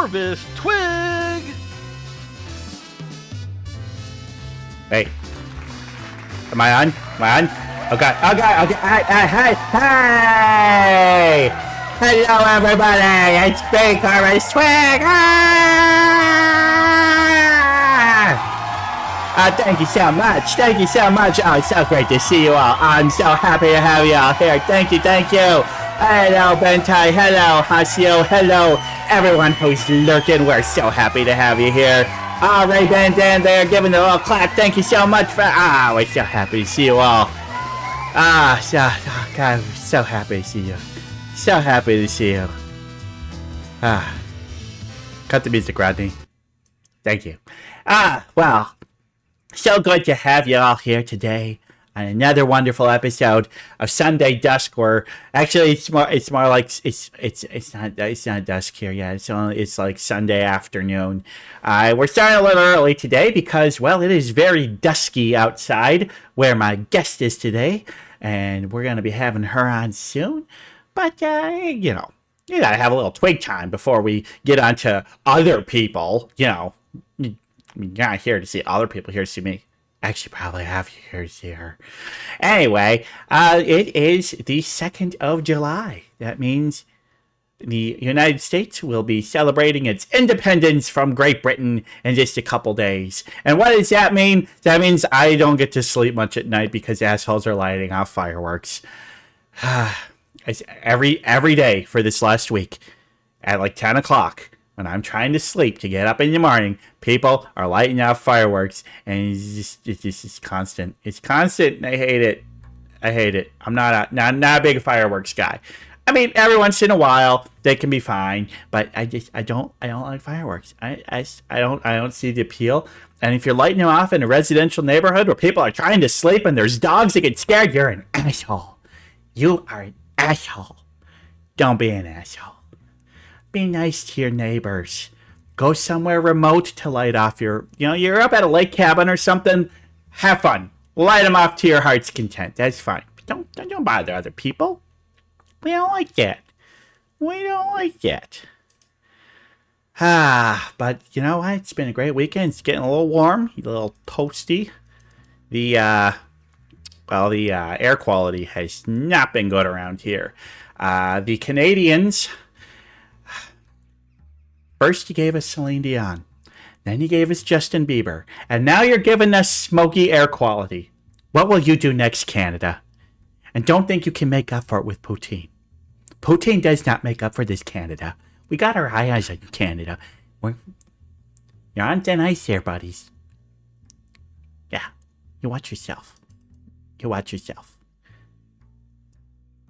Corvus Twig! Wait. Am I on? Okay. Hey! Hello, everybody! It's Big Corvus Twig! Thank you so much. Oh, it's so great to see you all. I'm so happy to have you all here. Thank you. Hello, Bentai. Hello, Hasio. Hello, everyone who's lurking. We're so happy to have you here. Ray Ben Dan there giving the little clap. Thank you so much for... we're so happy to see you all. God, we're so happy to see you. So happy to see you. Cut the music, Rodney. Thank you. Well, so good to have you all here today on another wonderful episode of Sunday Dusk. Where actually it's more like it's not dusk here yet. It's like Sunday afternoon. We're starting a little early today because, well, it is very dusky outside where my guest is today, and we're gonna be having her on soon. But you gotta have a little twig time before we get on to other people. You're not here to see other people, here to see me. Actually, probably have you here to see her. Anyway, it is the 2nd of July. That means the United States will be celebrating its independence from Great Britain in just a couple days. And what does that mean? That means I don't get to sleep much at night because assholes are lighting off fireworks. Every day for this last week at like 10 o'clock. When I'm trying to sleep to get up in the morning, people are lighting off fireworks, and it's just constant. It's constant, and I hate it. I'm not a big fireworks guy. I mean, every once in a while they can be fine, but I don't like fireworks. I don't see the appeal. And if you're lighting them off in a residential neighborhood where people are trying to sleep and there's dogs that get scared, you're an asshole. You are an asshole. Don't be an asshole. Be nice to your neighbors. Go somewhere remote to light off you're up at a lake cabin or something. Have fun. Light them off to your heart's content. That's fine. But don't bother other people. We don't like that. But you know what? It's been a great weekend. It's getting a little warm, a little toasty. The air quality has not been good around here. The Canadians... First, you gave us Celine Dion. Then you gave us Justin Bieber. And now you're giving us smoky air quality. What will you do next, Canada? And don't think you can make up for it with poutine. Poutine does not make up for this, Canada. We got our eyes on you, Canada. You're on thin ice here, buddies. Yeah, you watch yourself.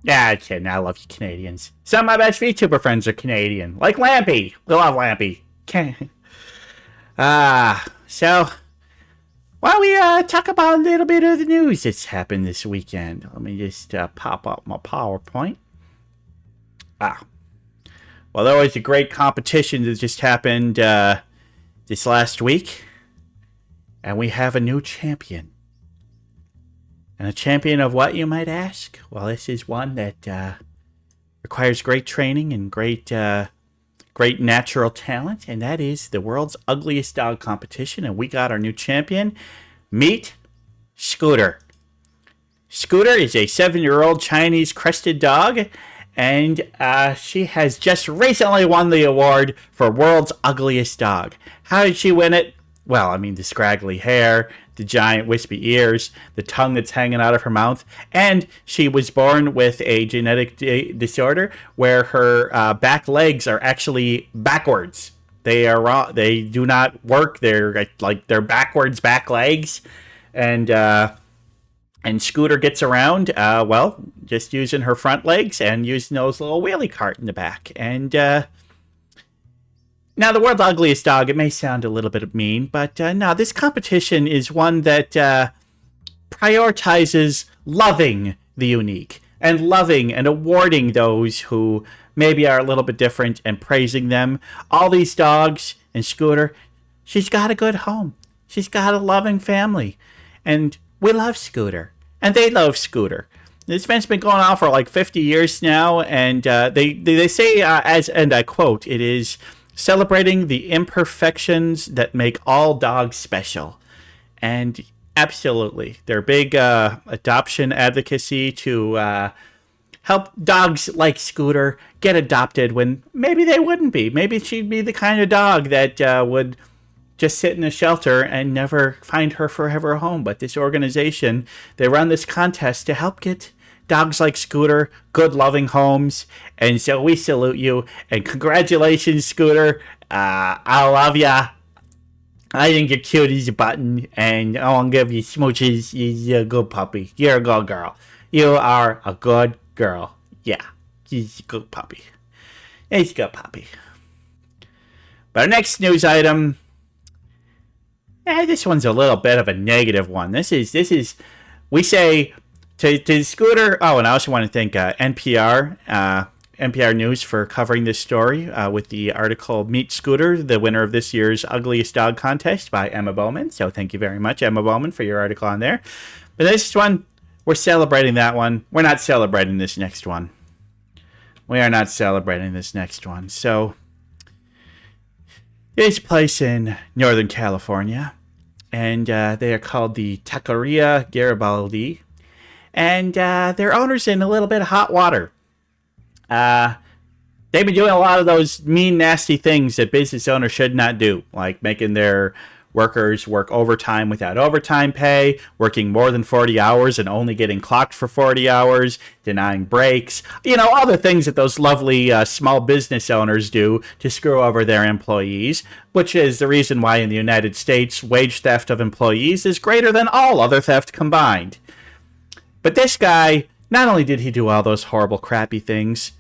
Yeah, I'm kidding. I love you, Canadians. Some of my best VTuber friends are Canadian. Like Lampy. We love Lampy. So, why don't we talk about a little bit of the news that's happened this weekend? Let me just pop up my PowerPoint. Well, there was a great competition that just happened this last week. And we have a new champion. And a champion of what, you might ask? Well, this is one that requires great training and great natural talent, and that is the world's ugliest dog competition. And we got our new champion. Meet Scooter. Scooter is a 7-year-old Chinese crested dog, and she has just recently won the award for world's ugliest dog. How did she win it? Well, I mean, the scraggly hair, the giant wispy ears, the tongue that's hanging out of her mouth, and she was born with a genetic disorder where her back legs are actually backwards. They are wrong. They do not work. They're backwards back legs, and Scooter gets around just using her front legs and using those little wheelie cart in the back. And now, the world's ugliest dog, it may sound a little bit mean, but no, this competition is one that prioritizes loving the unique and loving and awarding those who maybe are a little bit different and praising them. All these dogs and Scooter, she's got a good home. She's got a loving family. And we love Scooter. And they love Scooter. This event's been going on for like 50 years now, and they say, and I quote, it is celebrating the imperfections that make all dogs special. And absolutely, they're big adoption advocacy to help dogs like Scooter get adopted when maybe they wouldn't be. Maybe she'd be the kind of dog that would just sit in a shelter and never find her forever home. But this organization, they run this contest to help get dogs like Scooter good, loving homes. And so we salute you. And congratulations, Scooter. I love ya. I think you're cute as a button. And I want to give you smooches. You're a good puppy. You're a good girl. You are a good girl. Yeah. He's a good puppy. He's a good puppy. But our next news item... this one's a little bit of a negative one. This is we say to Scooter. Oh, and I also want to thank NPR News for covering this story with the article "Meet Scooter, the winner of this year's Ugliest Dog Contest" by Emma Bowman. So thank you very much, Emma Bowman, for your article on there. But this one, we're celebrating that one. We're not celebrating this next one. We are not celebrating this next one. So it's a place in Northern California. And they are called the Taqueria Garibaldi. And their owner's in a little bit of hot water. They've been doing a lot of those mean, nasty things that business owners should not do. Like making their workers work overtime without overtime pay, working more than 40 hours and only getting clocked for 40 hours, denying breaks. Other things that those lovely small business owners do to screw over their employees, which is the reason why in the United States, wage theft of employees is greater than all other theft combined. But this guy, not only did he do all those horrible, crappy things,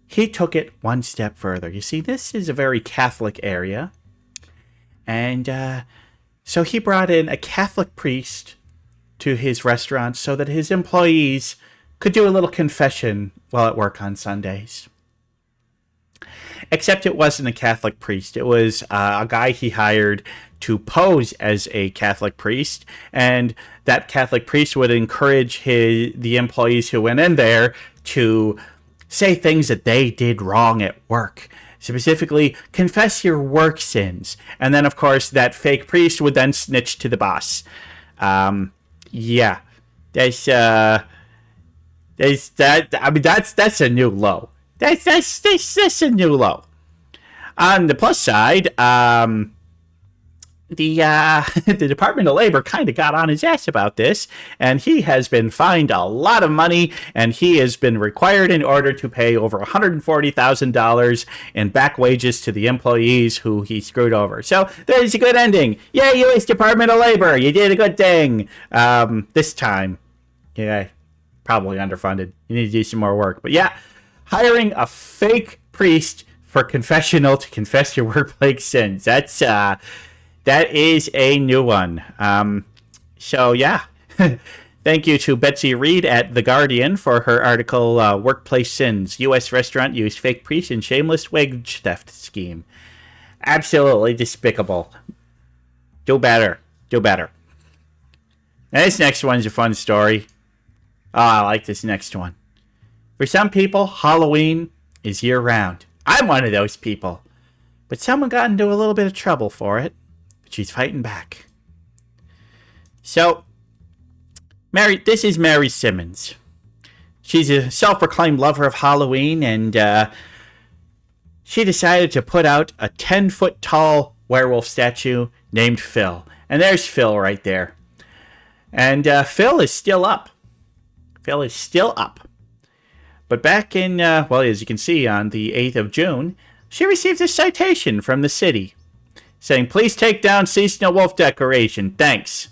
he took it one step further. You see, this is a very Catholic area. And so he brought in a Catholic priest to his restaurant so that his employees could do a little confession while at work on Sundays. Except it wasn't a Catholic priest. It was a guy he hired to pose as a Catholic priest. And that Catholic priest would encourage the employees who went in there to say things that they did wrong at work. Specifically, confess your work sins. And then, of course, that fake priest would then snitch to the boss. Yeah. That's that. I mean, that's a new low. That's a new low. On the plus side, the Department of Labor kind of got on his ass about this, and he has been fined a lot of money, and he has been required in order to pay over $140,000 in back wages to the employees who he screwed over. So there's a good ending. Yay, U.S. Department of Labor, you did a good thing. This time, yeah, probably underfunded. You need to do some more work. But yeah, hiring a fake priest for confessional to confess your workplace sins. That is a new one. So, yeah. Thank you to Betsy Reed at The Guardian for her article, Workplace Sins. U.S. Restaurant Used Fake Priest in Shameless Wage Theft Scheme. Absolutely despicable. Do better. Do better. Now, this next one's a fun story. Oh, I like this next one. For some people, Halloween is year-round. I'm one of those people. But someone got into a little bit of trouble for it. She's fighting back. So, this is Mary Simmons. She's a self-proclaimed lover of Halloween, and she decided to put out a 10-foot-tall werewolf statue named Phil. And there's Phil right there. And Phil is still up. Phil is still up. But back in, well, as you can see, on the 8th of June, she received a citation from the city saying, please take down seasonal wolf decoration. Thanks.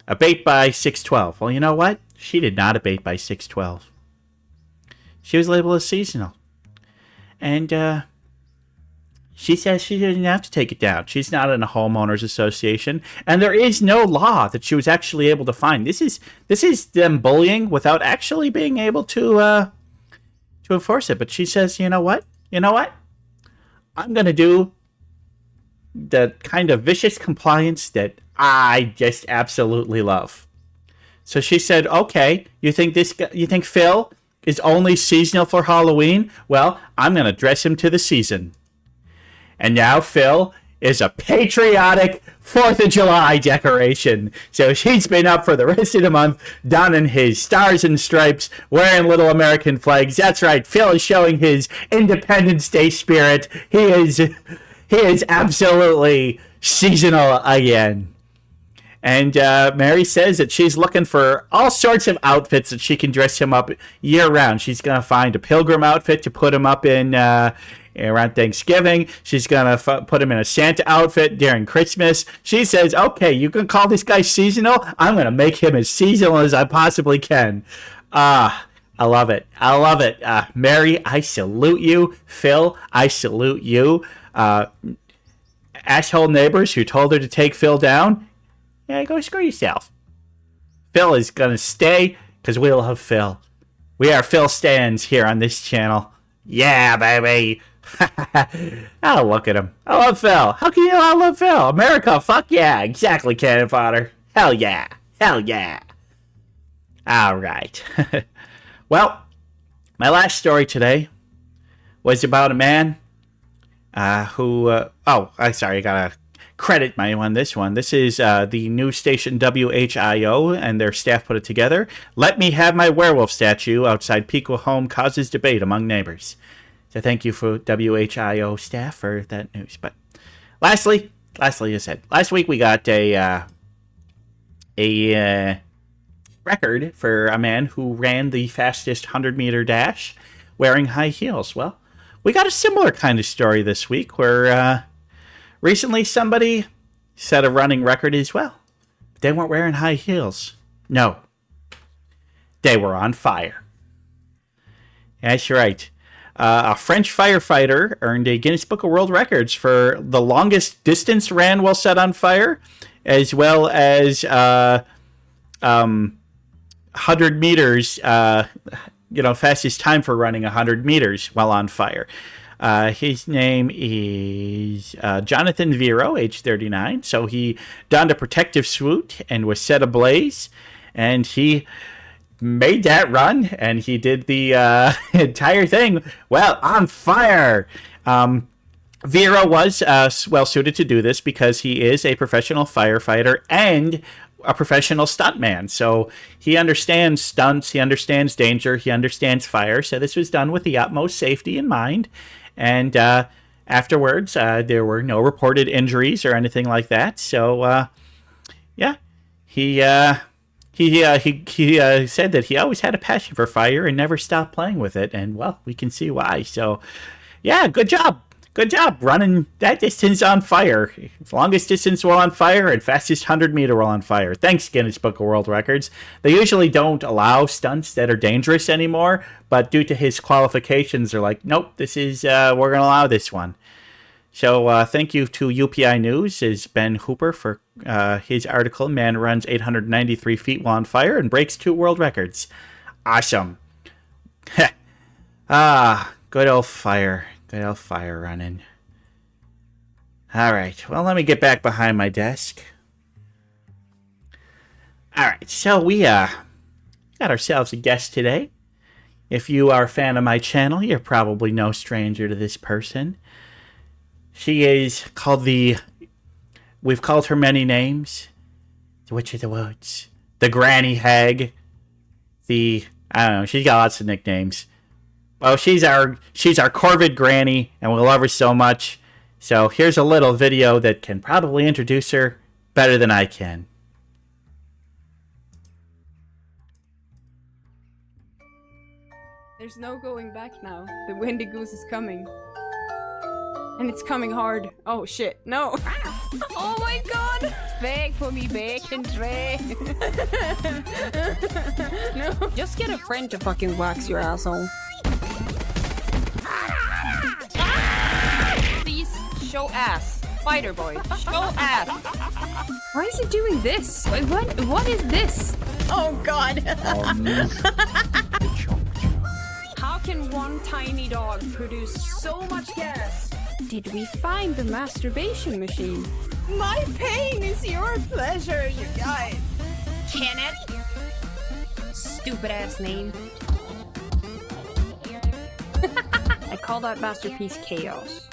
Abate by 6/12. Well, you know what? She did not abate by 6/12. She was labeled as seasonal. And she says she didn't have to take it down. She's not in a homeowners association. And there is no law that she was actually able to find. This is them bullying without actually being able to enforce it. But she says, you know what? I'm going to do the kind of vicious compliance that I just absolutely love. So she said, okay, you think Phil is only seasonal for Halloween? Well, I'm going to dress him to the season. And now Phil is a patriotic 4th of July decoration. So he's been up for the rest of the month, donning his stars and stripes, wearing little American flags. That's right, Phil is showing his Independence Day spirit. He is absolutely seasonal again. And Mary says that she's looking for all sorts of outfits that she can dress him up year-round. She's going to find a pilgrim outfit to put him up in around Thanksgiving. She's going to put him in a Santa outfit during Christmas. She says, okay, you can call this guy seasonal. I'm going to make him as seasonal as I possibly can. I love it. I love it. Mary, I salute you. Phil, I salute you. Asshole neighbors who told her to take Phil down, yeah, go screw yourself. Phil is going to stay because we love Phil. We are Phil Stans here on this channel. Yeah, baby. Oh, look at him. I love Phil. How can you not love Phil? America, fuck yeah. Exactly, cannon fodder. Hell yeah. Hell yeah. All right. Well, my last story today was about a man who... sorry, I gotta credit my on this one. This is the news station WHIO, and their staff put it together. Let me have my werewolf statue outside Pico home causes debate among neighbors. So thank you for WHIO staff for that news. But lastly, I said, last week we got a record for a man who ran the fastest 100-meter dash wearing high heels. Well, we got a similar kind of story this week where recently somebody set a running record as well. They weren't wearing high heels. No. They were on fire. That's right. A French firefighter earned a Guinness Book of World Records for the longest distance ran while set on fire, as well as 100 meters, fastest time for running 100 meters while on fire. His name is Jonathan Vero, age 39. So he donned a protective suit and was set ablaze, and he made that run, and he did the entire thing, well, on fire. Vero was well suited to do this because he is a professional firefighter and a professional stuntman. So he understands stunts, he understands danger, he understands fire. So this was done with the utmost safety in mind. And afterwards, there were no reported injuries or anything like that. So, he said that he always had a passion for fire and never stopped playing with it. And, well, we can see why. So, yeah, good job. Good job running that distance on fire. Longest distance while on fire and fastest 100-meter while on fire. Thanks, Guinness Book of World Records. They usually don't allow stunts that are dangerous anymore, but due to his qualifications, they're like, nope, this is, we're going to allow this one. So thank you to UPI News, is Ben Hooper, for his article, Man Runs 893 Feet While on Fire and Breaks 2 World Records. Awesome. Good old fire. Good old fire running. All right. Well, let me get back behind my desk. All right. So we got ourselves a guest today. If you are a fan of my channel, you're probably no stranger to this person. She is called we've called her many names. The Witch of the Woods. The Granny Hag. I don't know. She's got lots of nicknames. Well, she's our Corvid Granny, and we love her so much. So here's a little video that can probably introduce her better than I can. There's no going back now. The windy goose is coming. And it's coming hard. Oh shit, no! Oh my god! Beg for me, bacon tray! No, just get a friend to fucking wax your asshole. Please, show ass. Fighter boy, show ass. Why is it doing this? Wait, what is this? Oh god! How can one tiny dog produce so much gas? Did we find the masturbation machine? My pain is your pleasure, you guys. Can it? Stupid ass name. I call that masterpiece chaos.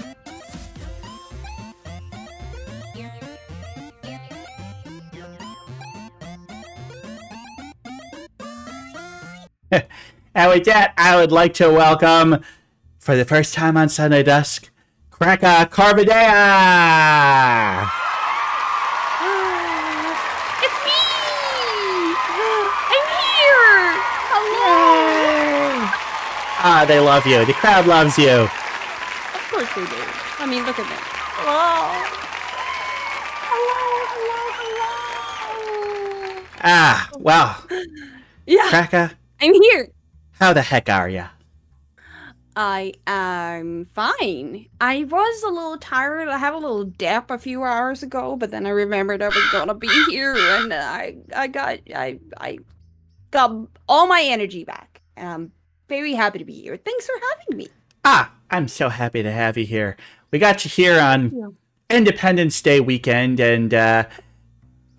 And with that, I would like to welcome, for the first time on Sunday Dusk, Kraka Corvidea! It's me! I'm here! Hello! Ah, they love you. The crowd loves you. Of course they do. I mean, look at them. Hello! Hello! Ah, well. Yeah. Kraka, I'm here. how the heck are ya? I am fine. I was a little tired. I had a little dip a few hours ago, but then I remembered I was gonna be here, and I got all my energy back, and I'm very happy to be here. Thanks for having me. Ah, I'm so happy to have you here. We got you here on Independence Day weekend, and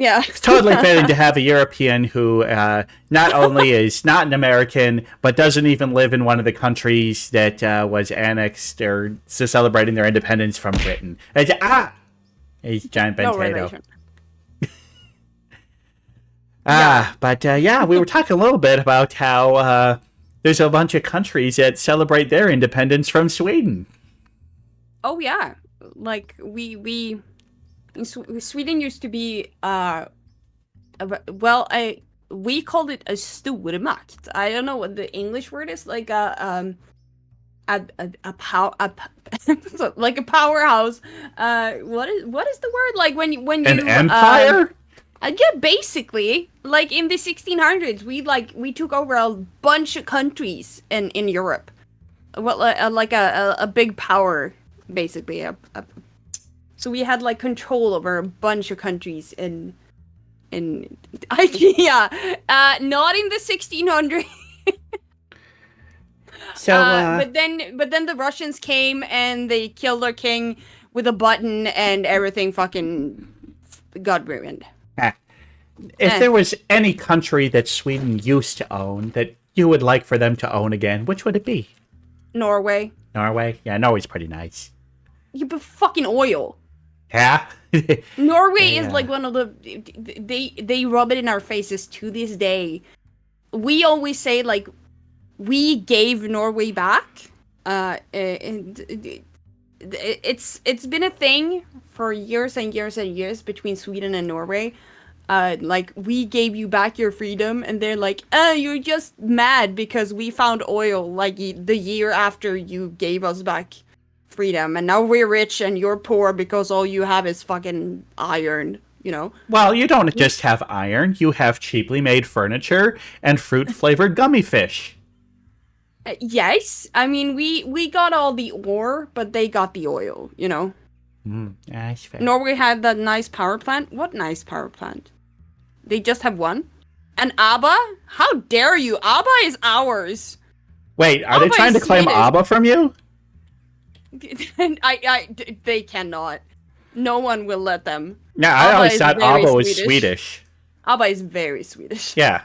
Yeah. it's totally fitting to have a European who not only is not an American, but doesn't even live in one of the countries that was annexed or celebrating their independence from Britain. He's giant Ben No Tato. relation. But yeah, we were talking a little bit about how there's a bunch of countries that celebrate their independence from Sweden. Oh yeah, like we in Sweden used to be we called it a stormakt. I don't know what the English word is, like a like a powerhouse. What is the word, like when you An empire? Yeah, basically, like in the 1600s, we took over a bunch of countries in Europe. Well, like a big power, basically. So we had like control over a bunch of countries in yeah, not in the 1600s. So, but then the Russians came and they killed our king with a button, and everything fucking got ruined. If there was any country that Sweden used to own that you would like for them to own again, which would it be? Norway. Norway? Yeah, Norway's pretty nice. Yeah, but fucking oil. Yeah? Norway Yeah. is like one of the they rub it in our faces to this day. We always say like we gave Norway back. And it's been a thing for years and years and years between Sweden and Norway. Like, we gave you back your freedom, and they're like, you're just mad because we found oil, like, the year after you gave us back freedom, and now we're rich and you're poor because all you have is fucking iron, you know? Well, you don't just have iron, you have cheaply made furniture and fruit-flavored gummy fish. Yes, I mean, we got all the ore, but they got the oil, you know? That's fair. Norway had that nice power plant. What nice power plant? They just have one? And ABBA? How dare you? ABBA is ours. Wait, are they ABBA trying to is claim Swedish. ABBA from you? They cannot. No one will let them. Yeah, I ABBA always is thought very ABBA was Swedish. Swedish. ABBA is very Swedish. Yeah.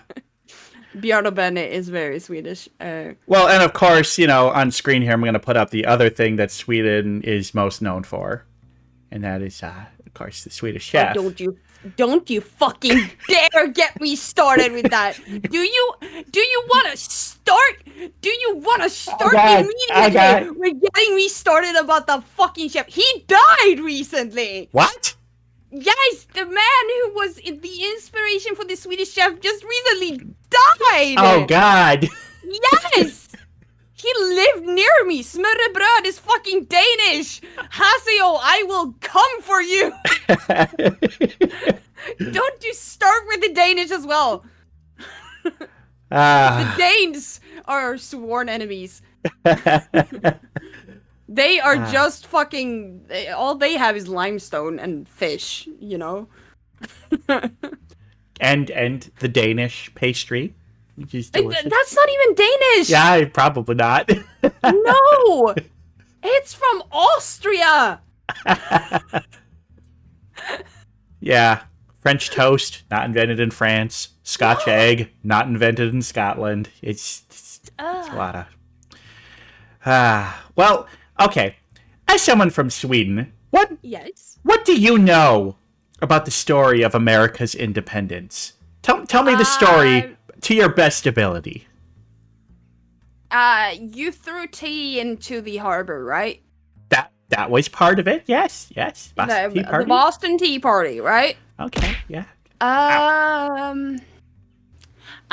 Bjarne Bennett is very Swedish. Well, and of course, you know, on screen here, I'm going to put up the other thing that Sweden is most known for. And that is, of course, the Swedish chef. Don't you fucking dare get me started with that. Do you want to start? Do you want to start immediately with getting me started about the fucking chef? He died recently. What? Yes, the man who was the inspiration for the Swedish chef just recently died. Oh, God. Yes. He lived near me. Smørrebrød is fucking Danish. Haseo, I will come for you. Don't you start with the Danish as well. The Danes are sworn enemies. They are just fucking... All they have is limestone and fish, you know? and the Danish pastry. Which is delicious. That's not even Danish. Yeah, probably not. No, it's from Austria. Yeah, French toast, not invented in France. Scotch egg, not invented in Scotland. It's a lot of... well, okay. As someone from Sweden, what do you know about the story of America's independence? Tell me the story to your best ability. you threw tea into the harbor, right? That was part of it. Yes. Boston Tea Party. The Boston Tea Party, right? Okay, yeah. I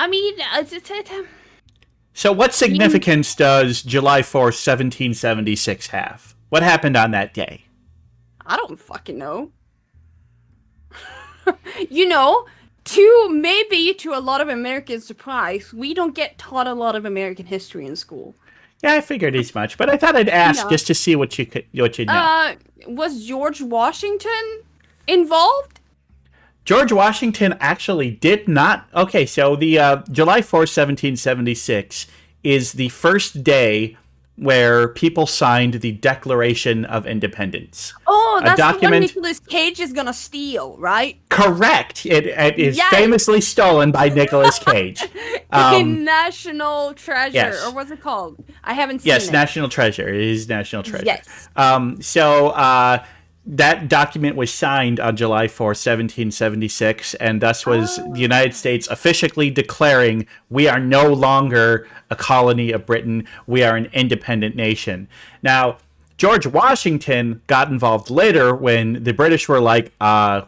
mean, So what significance does July 4th, 1776 have? What happened on that day? I don't fucking know. You know, to a lot of Americans' surprise, we don't get taught a lot of American history in school. Yeah, I figured as much, but I thought I'd ask just to see what you'd know. Was George Washington involved? George Washington actually did not. Okay, so the July 4th, 1776 is the first day where people signed the Declaration of Independence. Oh, that's the one Nicolas Cage is gonna steal, right? Correct. It is famously stolen by Nicolas Cage. National Treasure, yes. Or what's it called? I haven't seen it. Yes, National Treasure. It is National Treasure. Yes. So that document was signed on July 4th, 1776, and thus was the United States officially declaring we are no longer a colony of Britain. We are an independent nation. Now, George Washington got involved later when the British were like, no,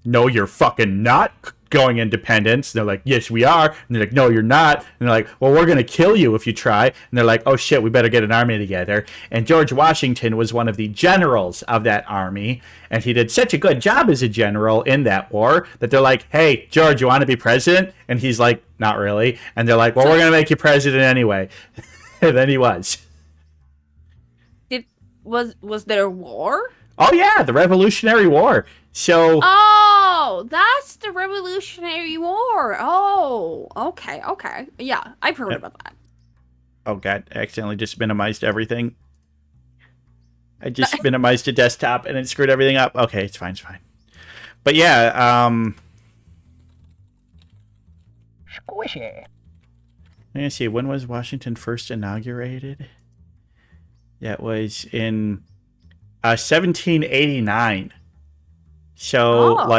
you're fucking not going independence. They're like, yes, we are. And they're like, no, you're not. And they're like, well, we're going to kill you if you try. And they're like, oh shit, we better get an army together. And George Washington was one of the generals of that army. And he did such a good job as a general in that war that they're like, hey, George, you want to be president? And he's like, not really. And they're like, well, we're going to make you president anyway. And then he was. Was there a war? Oh yeah, the Revolutionary War. So. Oh, that's the Revolutionary War. Oh, okay. Yeah, I've heard about that. Oh god, I accidentally just minimized everything. I just minimized a desktop and it screwed everything up. Okay, it's fine. But yeah, squishy. Let me see, when was Washington first inaugurated? That was in 1789. So,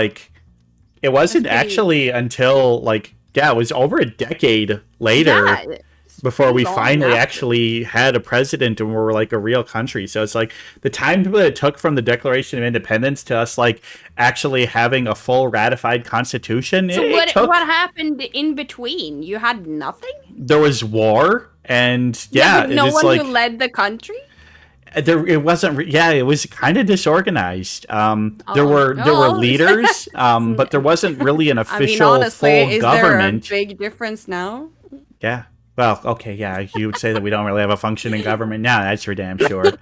it wasn't actually until, it was over a decade later before we finally actually had a president and were, a real country. So it's the time that it took from the Declaration of Independence to us, actually having a full ratified constitution. So what happened in between? You had nothing? There was war, and, no one who led the country? It wasn't. It was kind of disorganized. There were leaders, but there wasn't really an official full government. Is there a big difference now? Yeah. Well, okay. Yeah, you would say that we don't really have a functioning government now. That's for damn sure.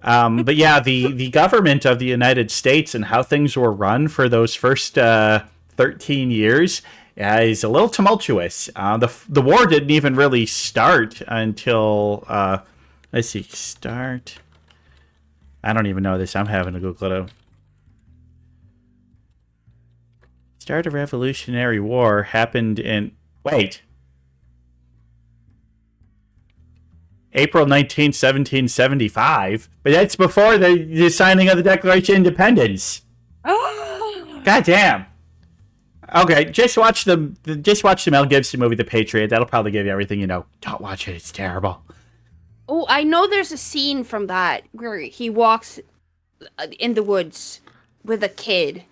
But yeah, the government of the United States and how things were run for those first 13 years is a little tumultuous. The war didn't even really start until. Let's see, start. I don't even know this. I'm having to Google it. Start of Revolutionary War happened in... Wait. April 19th, 1775. But that's before the signing of the Declaration of Independence. God damn. Okay, just watch the Mel Gibson movie, The Patriot. That'll probably give you everything you know. Don't watch it. It's terrible. Oh, I know there's a scene from that where he walks in the woods with a kid.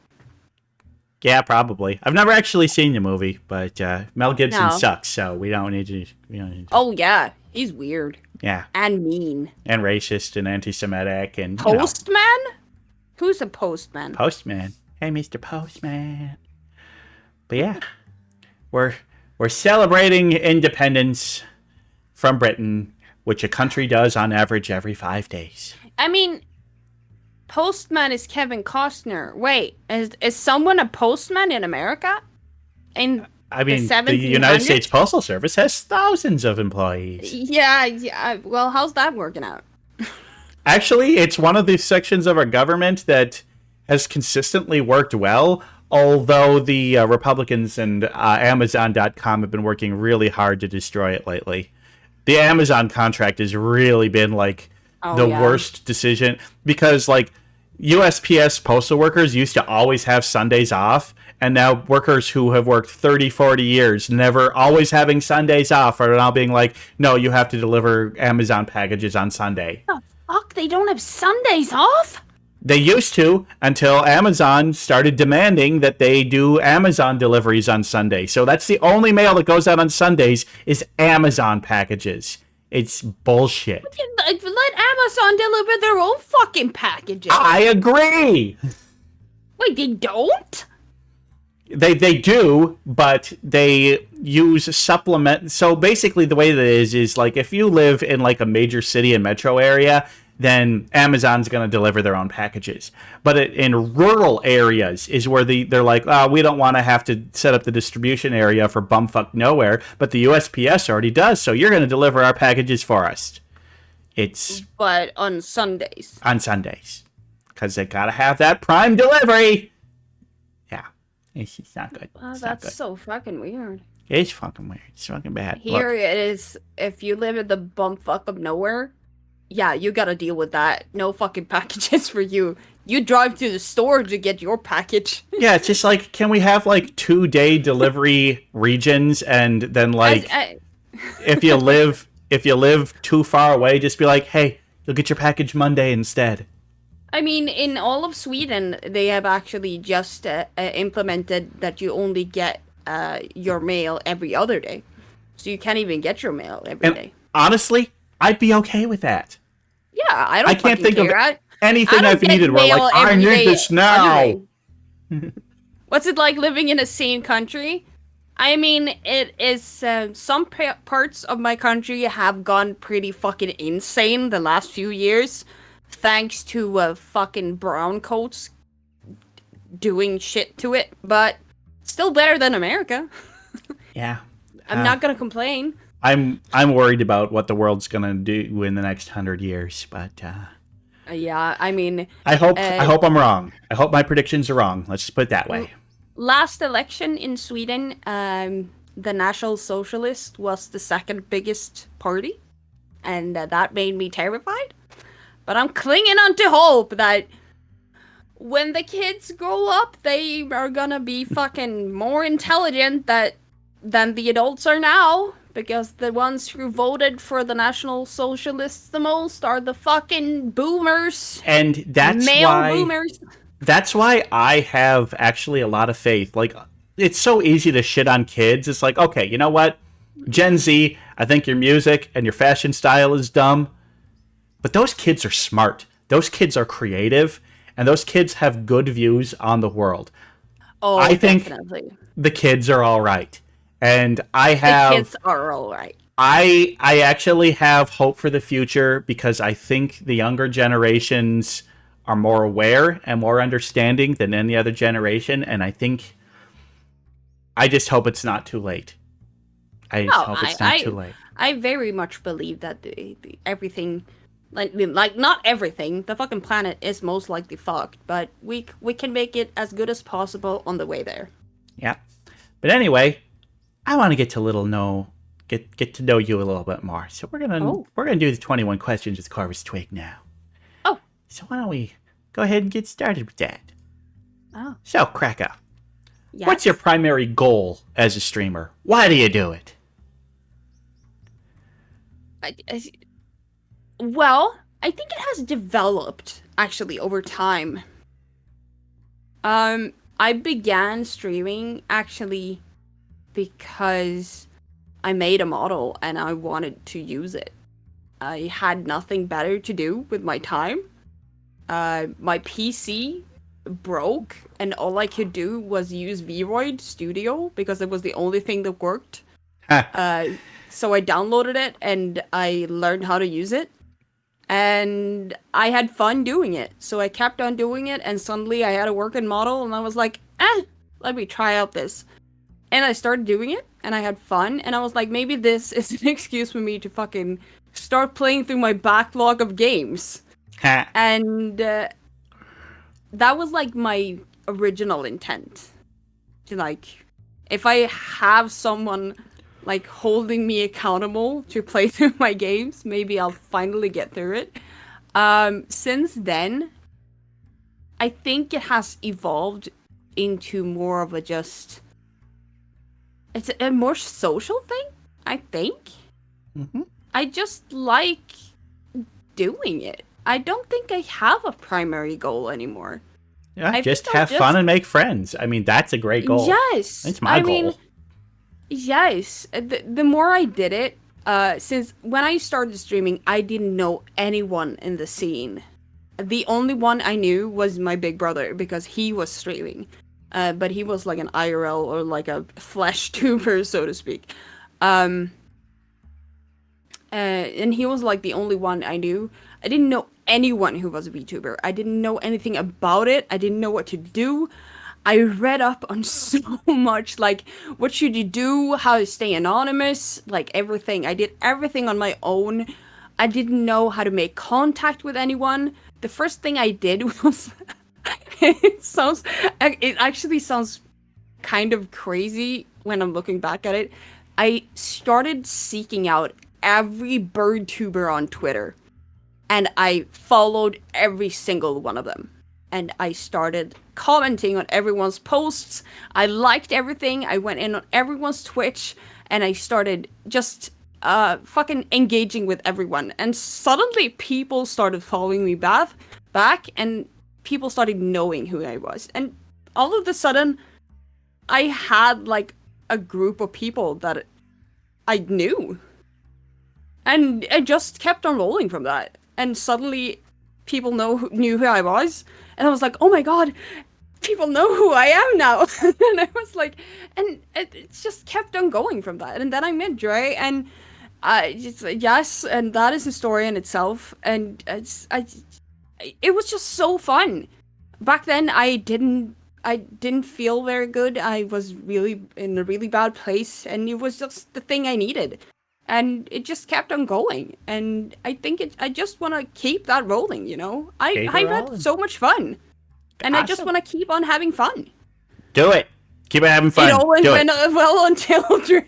Yeah, probably. I've never actually seen the movie, but Mel Gibson sucks, so we don't need to. Oh yeah, he's weird. Yeah, and mean, and racist, and anti-Semitic, and Postman. Who's a postman? Postman. Hey, Mr. Postman. But yeah, we're celebrating independence from Britain, which a country does on average every 5 days. I mean, postman is Kevin Costner. Wait, is someone a postman in America? The United States Postal Service has thousands of employees. Yeah. Well, how's that working out? Actually, it's one of the sections of our government that has consistently worked well, although the Republicans and Amazon.com have been working really hard to destroy it lately. The Amazon contract has really been worst decision because USPS postal workers used to always have Sundays off, And now workers who have worked 30, 40 years, never always having Sundays off, are now being like, no, you have to deliver Amazon packages on Sunday. The fuck? They don't have Sundays off? They used to, until Amazon started demanding that they do Amazon deliveries on Sunday. So that's the only mail that goes out on Sundays is Amazon packages. It's bullshit. Let Amazon deliver their own fucking packages. I agree. Wait, they don't? They do, but they use supplement. So basically the way that it is like if you live in like a major city and metro area, then Amazon's going to deliver their own packages. But in rural areas is where they're like, oh, we don't want to have to set up the distribution area for bumfuck nowhere, but the USPS already does, so you're going to deliver our packages for us. But on Sundays. On Sundays. Because they got to have that prime delivery. Yeah. It's not good. That's so fucking weird. It's fucking weird. It's fucking bad. Here it is. If you live in the bumfuck of nowhere, yeah, you gotta deal with that. No fucking packages for you. You drive to the store to get your package. Yeah, it's just like, can we have like 2-day delivery regions, and then like, if you live too far away, just be like, hey, you'll get your package Monday instead. I mean, in all of Sweden, they have actually just implemented that you only get your mail every other day, so you can't even get your mail every day. Honestly, I'd be okay with that. Yeah, I can't think care. of anything I've needed where like, I need this now. What's it like living in a same country? I mean, it is, some parts of my country have gone pretty fucking insane the last few years, thanks to fucking brown coats doing shit to it, but still better than America. Yeah. I'm not gonna complain. I'm worried about what the world's gonna do in the next 100 years, but yeah, I mean, I hope I'm wrong. I hope my predictions are wrong. Let's just put it that way. Last election in Sweden, the National Socialist was the second biggest party, and that made me terrified. But I'm clinging on to hope that when the kids grow up, they are gonna be fucking more intelligent than the adults are now. Because the ones who voted for the National Socialists the most are the fucking boomers. And that's boomers. That's why I have actually a lot of faith. Like, it's so easy to shit on kids. It's like, okay, you know what? Gen Z, I think your music and your fashion style is dumb. But those kids are smart. Those kids are creative. And those kids have good views on the world. Oh, I think definitely. The kids are all right. And the kids are all right. I actually have hope for the future because I think the younger generations are more aware and more understanding than any other generation. And I just hope it's not too late. I hope it's not too late. I very much believe that everything, like not everything, the fucking planet is most likely fucked, but we can make it as good as possible on the way there. Yeah. But anyway, I want to get to know you a little bit more. So we're gonna do the 21 questions with Corvus Twig now. Oh. So why don't we go ahead and get started with that? Oh. So, Kraka, yes. What's your primary goal as a streamer? Why do you do it? Well, I think it has developed actually over time. I began streaming actually because I made a model and I wanted to use it. I had nothing better to do with my time. My PC broke and all I could do was use Vroid Studio because it was the only thing that worked. So I downloaded it and I learned how to use it. And I had fun doing it. So I kept on doing it and suddenly I had a working model and I was like, let me try out this. And I started doing it, and I had fun, and I was like, maybe this is an excuse for me to fucking start playing through my backlog of games. And that was, like, my original intent. To, like, if I have someone, like, holding me accountable to play through my games, maybe I'll finally get through it. Since then, I think it has evolved into more of a just... It's a more social thing, I think. Mm-hmm. I just like doing it. I don't think I have a primary goal anymore. Yeah, just have fun and make friends. I mean, that's a great goal. Yes. That's my goal. Mean, yes. The more I did it, since when I started streaming, I didn't know anyone in the scene. The only one I knew was my big brother because he was streaming. But he was like an IRL or like a flesh tuber, so to speak. And he was like the only one I knew. I didn't know anyone who was a VTuber. I didn't know anything about it. I didn't know what to do. I read up on so much, like, what should you do, how to stay anonymous, like, everything. I did everything on my own. I didn't know how to make contact with anyone. The first thing I did was... it actually sounds kind of crazy when I'm looking back at it. I started seeking out every bird tuber on Twitter. And I followed every single one of them. And I started commenting on everyone's posts. I liked everything. I went in on everyone's Twitch. And I started just fucking engaging with everyone. And suddenly people started following me back. And people started knowing who I was. And all of a sudden, I had like a group of people that I knew. And I just kept on rolling from that. And suddenly, people knew who I was. And I was like, oh my god, people know who I am now. And I was like, and it just kept on going from that. And then I met Dre, and yes, and that is a story in itself. And it was just so fun. Back then, I didn't feel very good. I was really in a really bad place, and it was just the thing I needed. And it just kept on going. And I think I just want to keep that rolling, you know? I've had so much fun. And awesome. I just want to keep on having fun. Do it. Keep on having fun. It always went well until Dre.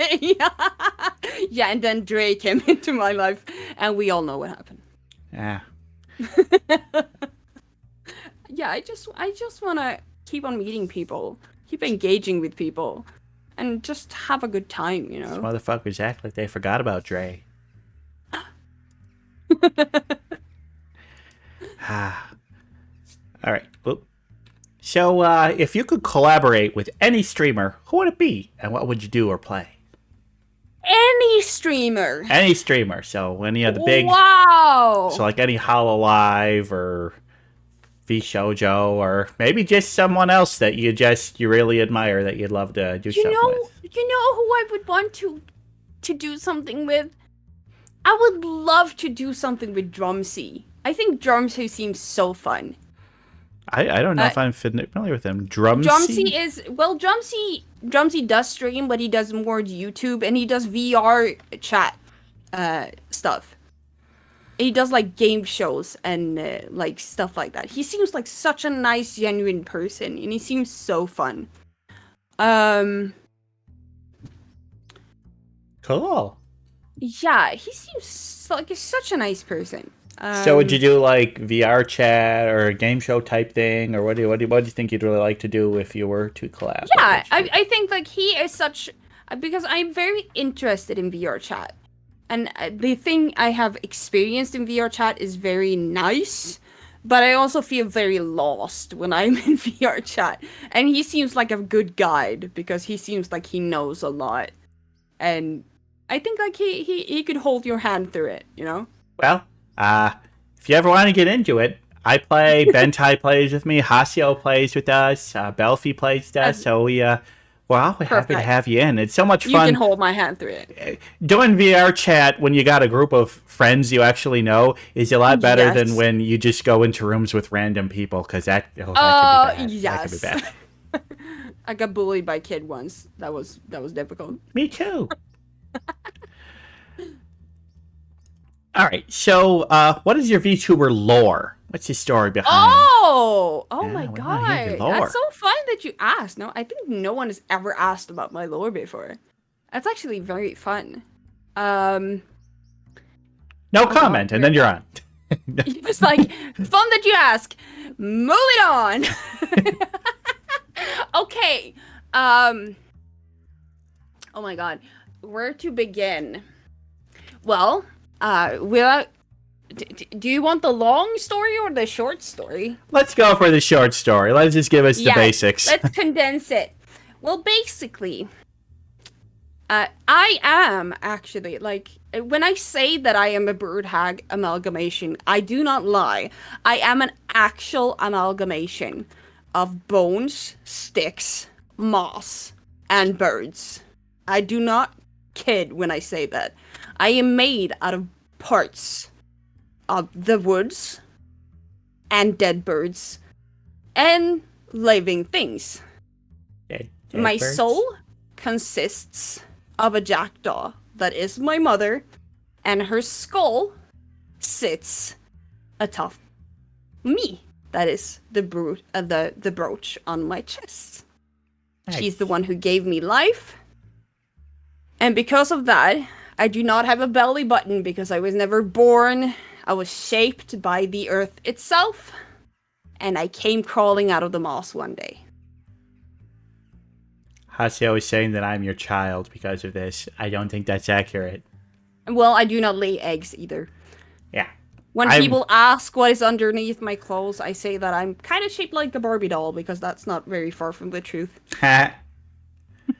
Yeah, and then Dre came into my life. And we all know what happened. Yeah. Yeah, I just want to keep on meeting people. Keep engaging with people. And just have a good time, you know? These motherfuckers act like they forgot about Dre. All right. Oop. So, if you could collaborate with any streamer, who would it be? And what would you do or play? Any streamer. Any streamer. So, any of the big... Wow! So, like any HoloLive or... VShojo, or maybe just someone else that you really admire that you'd love to do something with. You know who I would want to do something with? I would love to do something with Drumsy. I think Drumsy seems so fun. I don't know if I'm familiar with him. Drumsy Drumsy does stream, but he does more YouTube, and he does VR chat stuff. He does, like, game shows and, like, stuff like that. He seems like such a nice, genuine person, and he seems so fun. Cool. Yeah, he seems like such a nice person. So would you do, like, VR chat or a game show type thing? Or what do you think you'd really like to do if you were to collab? Yeah, I think, like, he is such... Because I'm very interested in VR chat. And the thing I have experienced in VR chat is very nice, but I also feel very lost when I'm in VR chat. And he seems like a good guide because he seems like he knows a lot. And I think like he could hold your hand through it, you know? Well, if you ever want to get into it, I play, Bentai plays with me, Hasio plays with us, Belfi plays with us, so we're happy to have you in. It's so much fun. You can hold my hand through it. Doing VR chat when you got a group of friends you actually know is a lot better than when you just go into rooms with random people, because that could be bad. Yes. That could be bad. I got bullied by a kid once. That was difficult. Me too. All right, so what is your VTuber lore? What's his story behind? Oh yeah, my god, that's so fun that you asked. No, I think no one has ever asked about my lore before. That's actually very fun. No comment, and then you're on. It's like fun that you ask. Moving on. Okay. Oh my god. Where to begin? Well, do you want the long story or the short story? Let's go for the short story. Let's just give us the basics. Let's condense it. Well, basically, I am actually, like, when I say that I am a bird hag amalgamation, I do not lie. I am an actual amalgamation of bones, sticks, moss, and birds. I do not kid when I say that. I am made out of parts of the woods and dead birds and living things. Dead My birds? soul consists of a jackdaw that is my mother, and her skull sits atop me. That is the brooch on my chest. Nice. She's the one who gave me life. And because of that, I do not have a belly button because I was never born. I was shaped by the earth itself. And I came crawling out of the moss one day. Haseo is saying that I'm your child because of this. I don't think that's accurate. Well, I do not lay eggs either. Yeah. When people ask what is underneath my clothes, I say that I'm kind of shaped like a Barbie doll because that's not very far from the truth.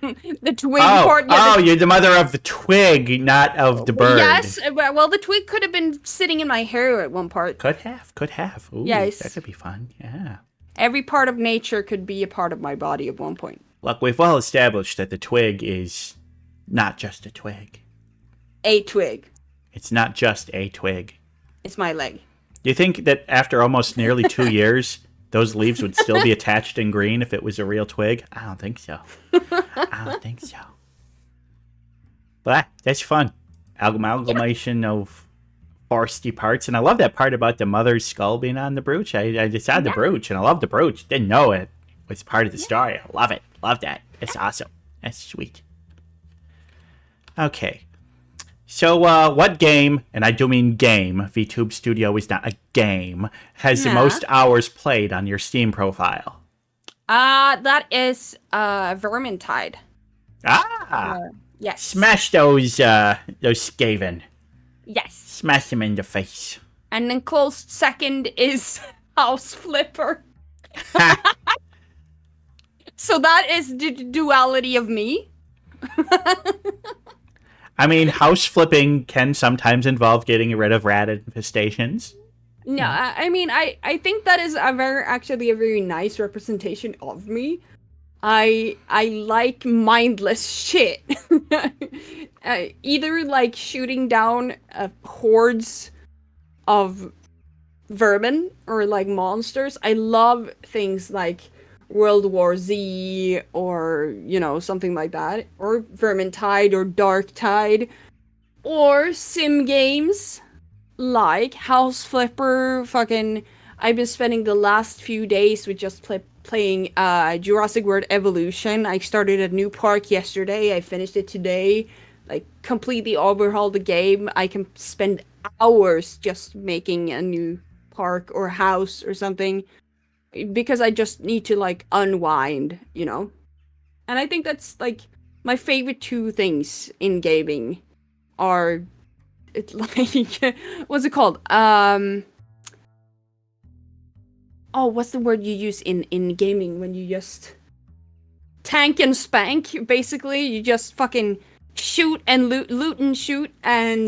The twig part. Yeah, you're the mother of the twig, not of the bird. Yes, well, the twig could have been sitting in my hair at one part. Could have. Ooh, yes. That could be fun, yeah. Every part of nature could be a part of my body at one point. Look, we've well established that the twig is not just a twig. A twig. It's not just a twig. It's my leg. Do you think that after almost nearly 2 years, those leaves would still be attached and green if it was a real twig? I don't think so. But that's fun. Amalgamation of foresty parts. And I love that part about the mother's skull being on the brooch. I just had the brooch, and I love the brooch. Didn't know it was part of the story. I love it. Love that. It's awesome. That's sweet. Okay. So, what game, and I do mean game, VTube Studio is not a game, has the most hours played on your Steam profile? That is, Vermintide. Yes. Smash those Skaven. Yes. Smash them in the face. And then close second is House Flipper. So that is the duality of me. I mean, house flipping can sometimes involve getting rid of rat infestations. No, I mean, I think that is actually a very nice representation of me. I like mindless shit. Either like shooting down hordes of vermin or like monsters. I love things like World War Z or, you know, something like that. Or Vermintide or Darktide. Or sim games like House Flipper. I've been spending the last few days with just playing Jurassic World Evolution. I started a new park yesterday. I finished it today. Like, completely overhauled the game. I can spend hours just making a new park or house or something. Because I just need to, like, unwind, you know? And I think that's, like, my favorite two things in gaming are, it's like, what's it called? What's the word you use in gaming when you just tank and spank, basically? You just fucking shoot and loot and shoot and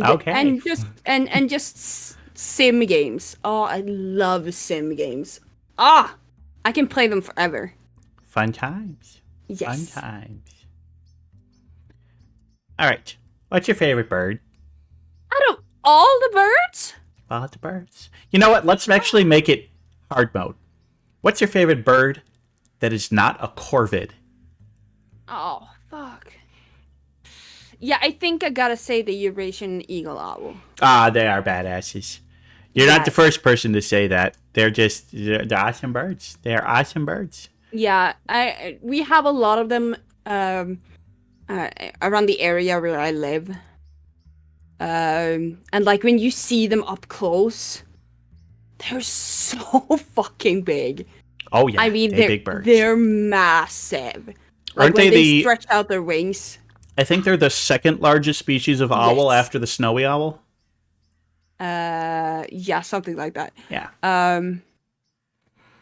just sim games. Oh, I love sim games. I can play them forever. Fun times. Yes. Fun times. All right. What's your favorite bird? Out of all the birds? All the birds. You know what? Let's actually make it hard mode. What's your favorite bird that is not a corvid? Oh, fuck. Yeah, I think I gotta say the Eurasian eagle owl. They are badasses. You're not the first person to say that. They're awesome birds. They're awesome birds. Yeah, we have a lot of them around the area where I live. And like when you see them up close, they're so fucking big. Oh yeah, I mean, they're big birds. They're massive. Like Aren't when they stretch out their wings. I think they're the second largest species of owl after the snowy owl. Yeah, something like that. Yeah.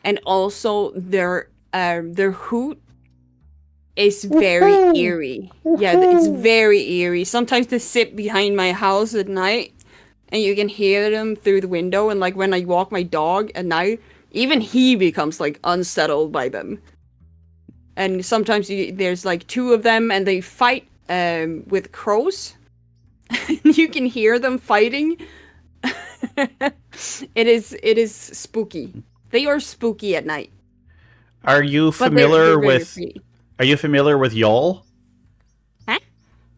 And also their hoot is very eerie. Yeah, it's very eerie. Sometimes they sit behind my house at night, and you can hear them through the window. And like when I walk my dog at night, even he becomes like unsettled by them. And sometimes there's like two of them, and they fight with crows. You can hear them fighting. It is spooky. They are spooky at night. Are you familiar with? Are you familiar with Yol? Huh?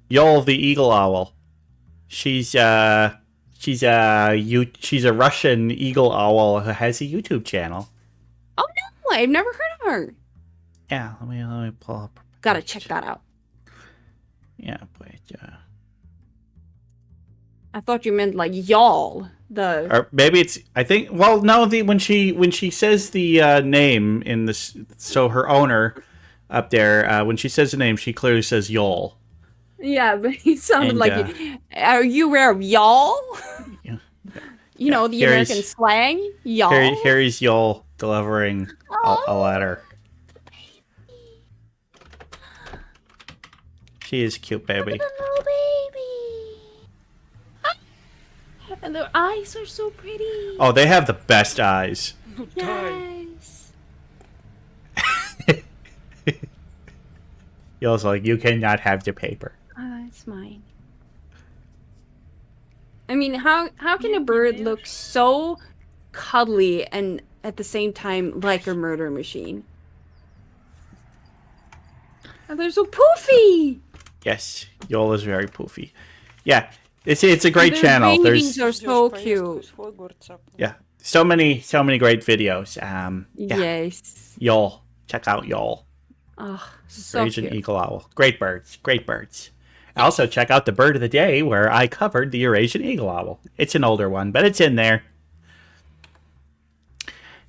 Yol, the eagle owl. She's a Russian eagle owl who has a YouTube channel. Oh no, I've never heard of her. Yeah, let me pull up. Gotta check that out. Yeah, but I thought you meant like y'all. Or maybe it's. I think. Well, no. When she says the name in this, so her owner up there, when she says the name, she clearly says Yol. Yeah, but he sounded like. Are you aware of y'all? Yeah. You know the American slang, y'all. Here is Yol delivering a letter. She is a cute baby. Look at the little baby. And their eyes are so pretty. Oh, they have the best eyes. Yes. Yol's like, you cannot have the paper. It's mine. I mean, how can a bird look so cuddly and at the same time like a murder machine? And they're so poofy. Yes, Yol is very poofy. Yeah, it's a great channel. There's are so cute. Yeah, so many great videos. Yeah. Yes. Yol, check out Yol. Oh, so Eurasian cute. eagle owl. Great birds. Great birds. Also, check out the bird of the day where I covered the Eurasian eagle owl. It's an older one, but it's in there.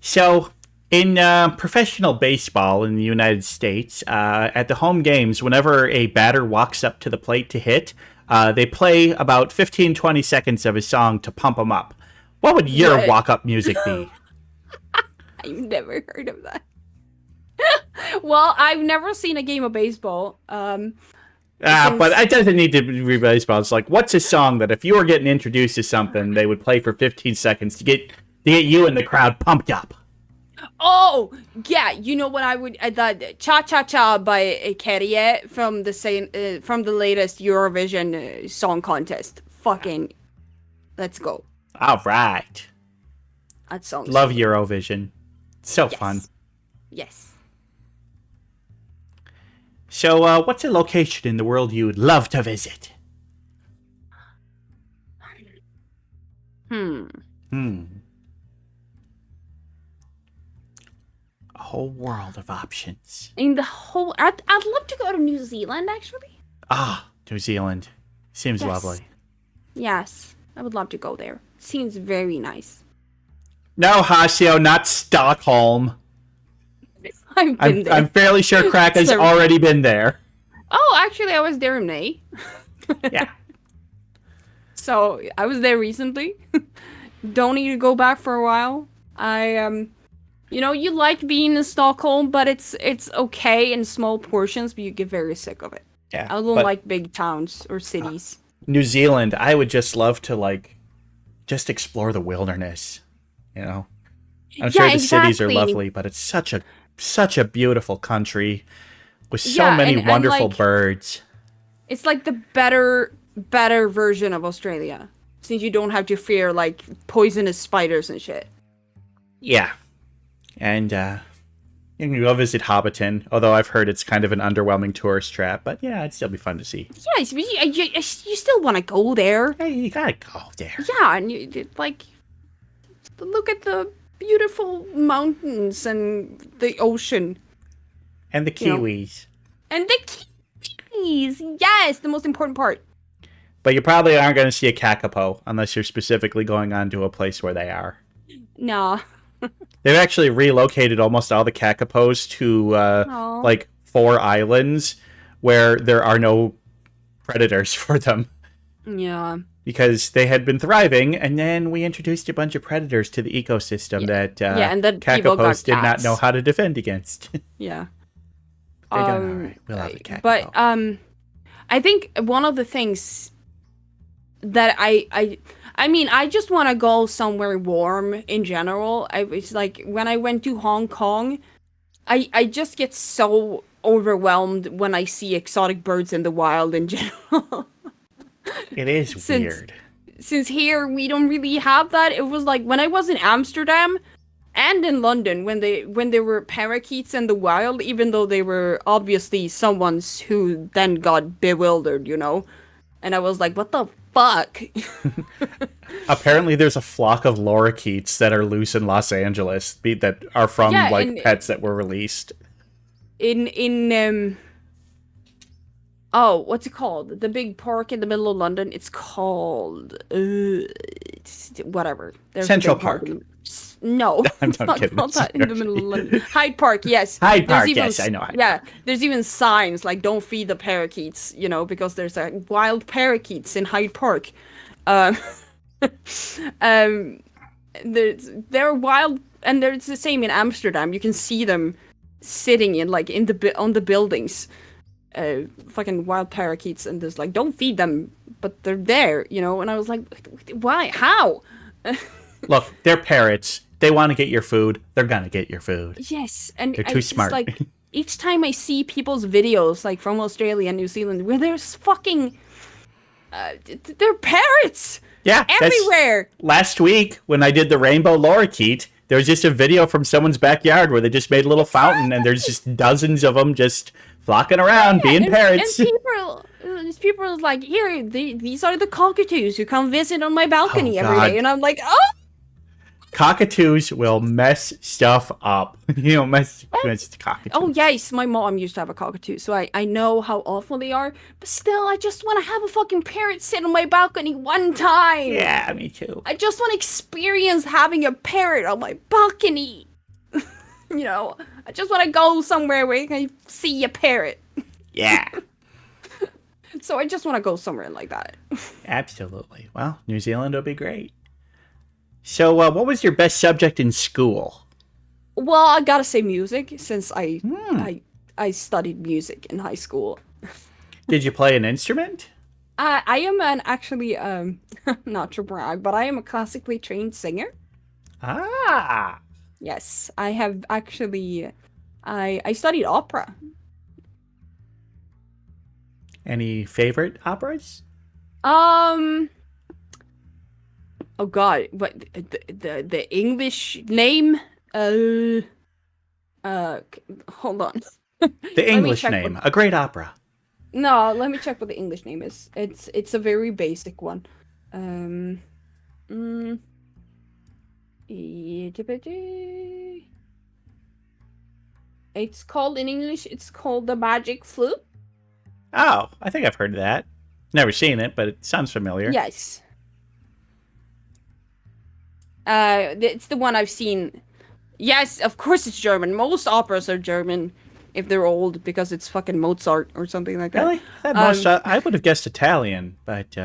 So, in professional baseball in the United States, at the home games, whenever a batter walks up to the plate to hit, they play about 15-20 seconds of a song to pump them up. What would your walk-up music be? I've never heard of that. Well, I've never seen a game of baseball. But it doesn't need to be baseball. It's like, what's a song that if you were getting introduced to something, they would play for 15 seconds to get you and the crowd pumped up? Oh, yeah. You know what I would... the Cha Cha Cha by Kerrie from the latest Eurovision Song Contest. Fucking... Let's go. All right. That song. Love Eurovision. So fun. Yes. So, what's a location in the world you would love to visit? A whole world of options. In the whole... I'd love to go to New Zealand, actually. Ah, New Zealand. Seems lovely. Yes. I would love to go there. Seems very nice. No, Hasio, not Stockholm. I've been there. I'm fairly sure Kraka's already been there. Oh, actually, I was there in May. Yeah. So, I was there recently. Don't need to go back for a while. You know, you like being in Stockholm, but it's okay in small portions, but you get very sick of it. Yeah. I don't like big towns or cities. New Zealand, I would just love to, just explore the wilderness, you know? I'm sure the cities are lovely, but it's such a beautiful country with so many wonderful birds. It's like the better version of Australia, since you don't have to fear poisonous spiders and shit. Yeah, and you can go visit Hobbiton, although I've heard it's kind of an underwhelming tourist trap. But yeah, it'd still be fun to see. Yes, but you still want to go there. Hey, you gotta go there. Yeah, and look at the beautiful mountains and the ocean. And the kiwis. And the kiwis! Yes, the most important part. But you probably aren't going to see a kakapo unless you're specifically going on to a place where they are. No. They've actually relocated almost all the kakapos to like 4 islands where there are no predators for them. Yeah. Because they had been thriving, and then we introduced a bunch of predators to the ecosystem that and then kakapos did not know how to defend against. Yeah. They're doing all right. We'll have a kakapo. But I think one of the things that I mean, I just want to go somewhere warm in general. It's like when I went to Hong Kong, I just get so overwhelmed when I see exotic birds in the wild in general. It is weird. Since here we don't really have that. It was like when I was in Amsterdam and in London when there were parakeets in the wild, even though they were obviously someone's who then got bewildered, you know. And I was like, what the fuck? Apparently there's a flock of lorikeets that are loose in Los Angeles that are from pets that were released. Oh, what's it called? The big park in the middle of London. It's called whatever. There's Central Park. No, I'm it's not not kidding. called that in the middle of London. Hyde Park, yes. Hyde Park, yes, I know. Yeah, there's even signs like "Don't feed the parakeets," you know, because there's wild parakeets in Hyde Park. They're wild, and it's the same in Amsterdam. You can see them sitting on the buildings. Fucking wild parakeets, and there's like, don't feed them, but they're there, you know. And I was like, why? How? Look, they're parrots. They want to get your food. They're gonna get your food. Yes, and they're too smart. Like each time I see people's videos, like from Australia and New Zealand, where there's fucking, they're parrots. Yeah, everywhere. Last week when I did the rainbow lorikeet, there was just a video from someone's backyard where they just made a little fountain, and there's just dozens of them just flocking around, being parrots. And people are like, here, these are the cockatoos who come visit on my balcony every day. And I'm like, oh! Cockatoos will mess stuff up. You know, mess cockatoos. Oh, yes, my mom used to have a cockatoo, so I know how awful they are. But still, I just want to have a fucking parrot sit on my balcony one time. Yeah, me too. I just want to experience having a parrot on my balcony. You know, I just want to go somewhere where you can see a parrot. Yeah. So I just want to go somewhere like that. Absolutely. Well, New Zealand will be great. So, what was your best subject in school? Well, I gotta say music, since I studied music in high school. Did you play an instrument? I am actually, not to brag, but I am a classically trained singer. Ah. Yes, I have actually, I studied opera. Any favorite operas? Oh god, but the English name? Hold on. The English name, a great opera. No, let me check what the English name is. It's a very basic one. It's called in English. It's called The Magic Flute. Oh, I think I've heard of that. Never seen it, but it sounds familiar. Yes. It's the one I've seen. Yes, of course it's German. Most operas are German if they're old, because it's fucking Mozart or something like that. Really? I would have guessed Italian, but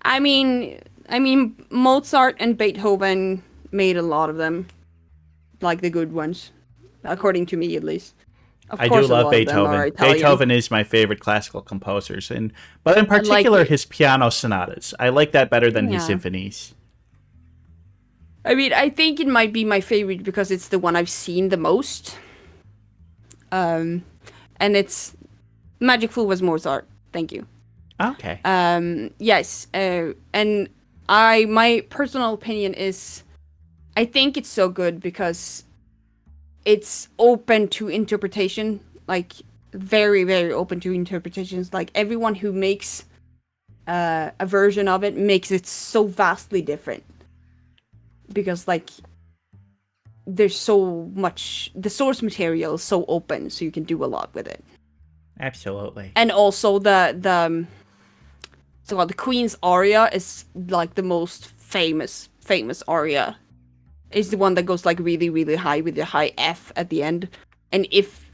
I mean Mozart and Beethoven made a lot of them, like the good ones, according to me at least. I do love Beethoven. Beethoven is my favorite classical composers, but in particular his piano sonatas. I like that better than his symphonies. I mean, I think it might be my favorite because it's the one I've seen the most. And it's Magic Flute was Mozart. Thank you. Okay. Yes. And my personal opinion is, I think it's so good because it's open to interpretation, like very, very open to interpretations. Like everyone who makes a version of it makes it so vastly different. Because like there's so much, the source material is so open, so you can do a lot with it. Absolutely. And also the Queen's aria is like the most famous aria is the one that goes like really, really high with the high F at the end. And if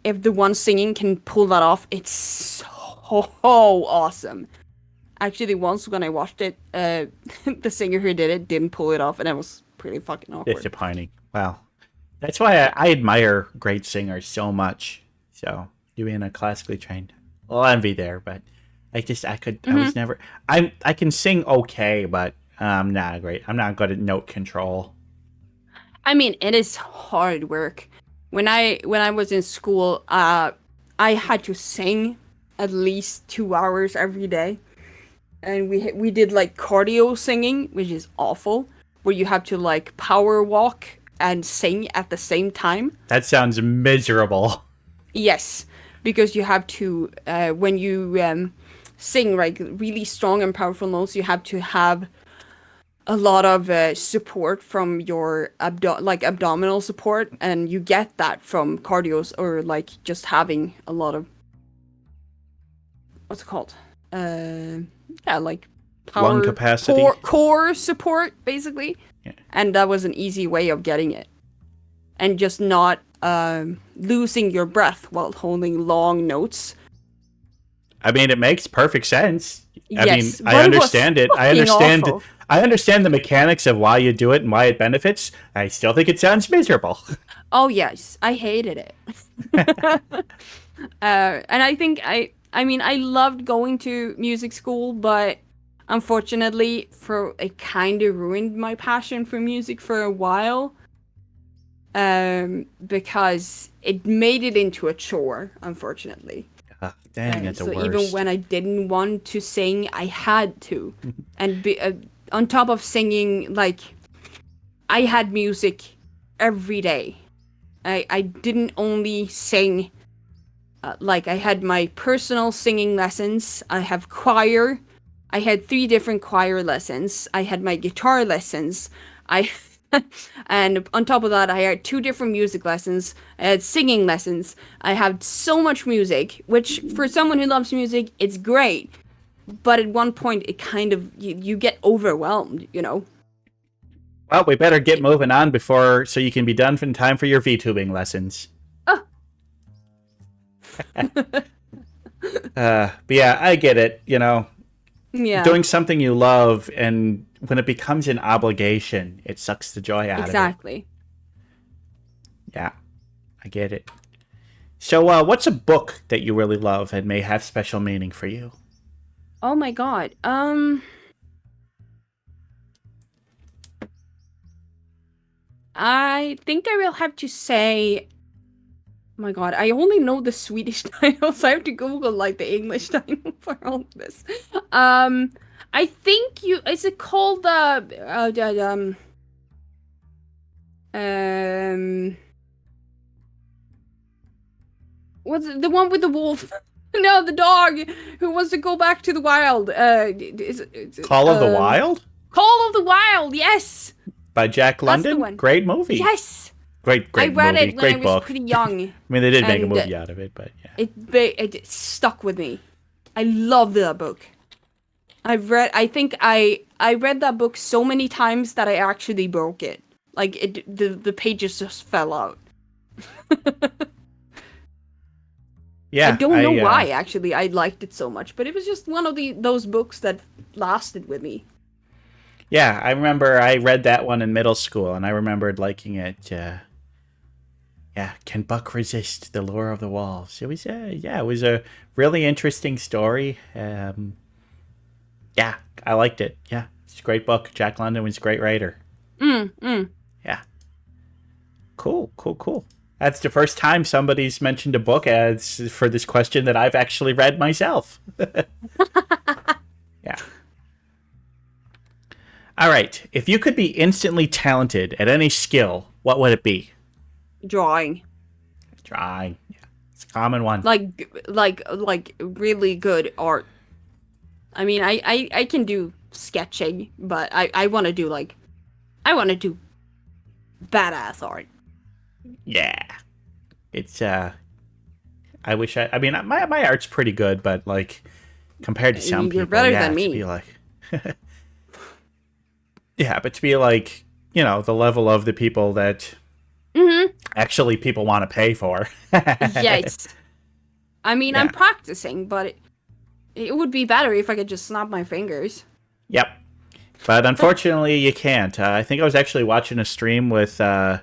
the one singing can pull that off, it's so awesome. Actually, once when I watched it, the singer who did it didn't pull it off, and it was pretty fucking awkward. Disappointing. Wow. That's why I admire great singers so much. So, you being a classically trained, well, envy there, but I was never, I can sing okay, but I'm not great. I'm not good at note control. I mean, it is hard work. When I was in school, I had to sing at least 2 hours every day. And we did like cardio singing, which is awful, where you have to like power walk and sing at the same time. That sounds miserable. Yes, because you have to when you sing like really strong and powerful notes, you have to have a lot of support from your abdominal support, and you get that from cardios or like just having a lot of what's it called? Like power, lung capacity, core support, basically. Yeah. And that was an easy way of getting it, and just not losing your breath while holding long notes. I mean, it makes perfect sense. Yes, I mean, I understand it. I understand. Awful. I understand the mechanics of why you do it and why it benefits. I still think it sounds miserable. Oh yes, I hated it. And I think I mean, I loved going to music school, but unfortunately, it kind of ruined my passion for music for a while. Because it made it into a chore, unfortunately. Dang, that's the worst. So even when I didn't want to sing, I had to. And on top of singing, like, I had music every day. I didn't only sing, like, I had my personal singing lessons. I have choir. I had 3 different choir lessons. I had my guitar lessons. And on top of that, I had 2 different music lessons. I had singing lessons. I had so much music, which for someone who loves music, it's great. But at one point, it kind of, you get overwhelmed, you know? Well, we better get moving on so you can be done in time for your VTubing lessons. Oh. But yeah, I get it, you know. Yeah. Doing something you love, and when it becomes an obligation, it sucks the joy out of it. Exactly. Yeah, I get it. So, what's a book that you really love and may have special meaning for you? Oh my god. I think I will have to say... Oh my god, I only know the Swedish titles. I have to Google, like, the English title for all of this. I think is it called, what's it, the one with the wolf? No, the dog who wants to go back to the wild. Call of the Wild? Call of the Wild, yes! By Jack London? Great movie. Yes! Great I read movie. it when Great I was book. pretty young. I mean, they did make a movie out of it, but yeah. It stuck with me. I love that book. I read that book so many times that I actually broke it. Like, the pages just fell out. Yeah. I don't know why, actually, I liked it so much, but it was just one of those books that lasted with me. Yeah, I remember I read that one in middle school, and I remembered liking it. Yeah, can Buck resist the lure of the walls? It was, it was a really interesting story. Yeah, I liked it. Yeah, it's a great book. Jack London was a great writer. Yeah. Cool. That's the first time somebody's mentioned a book as for this question that I've actually read myself. Yeah. All right. If you could be instantly talented at any skill, what would it be? Drawing. Yeah. It's a common one. Like really good art. I mean, I can do sketching, but I want to do badass art. Yeah. It's I mean my art's pretty good, but like compared to some people, you're better than me. To be like yeah, but to be like the level of the people that actually people want to pay for. Yes. I mean, Yeah. I'm practicing, but it would be better if I could just snap my fingers. Yep. But unfortunately, you can't. I think I was actually watching a stream with Ina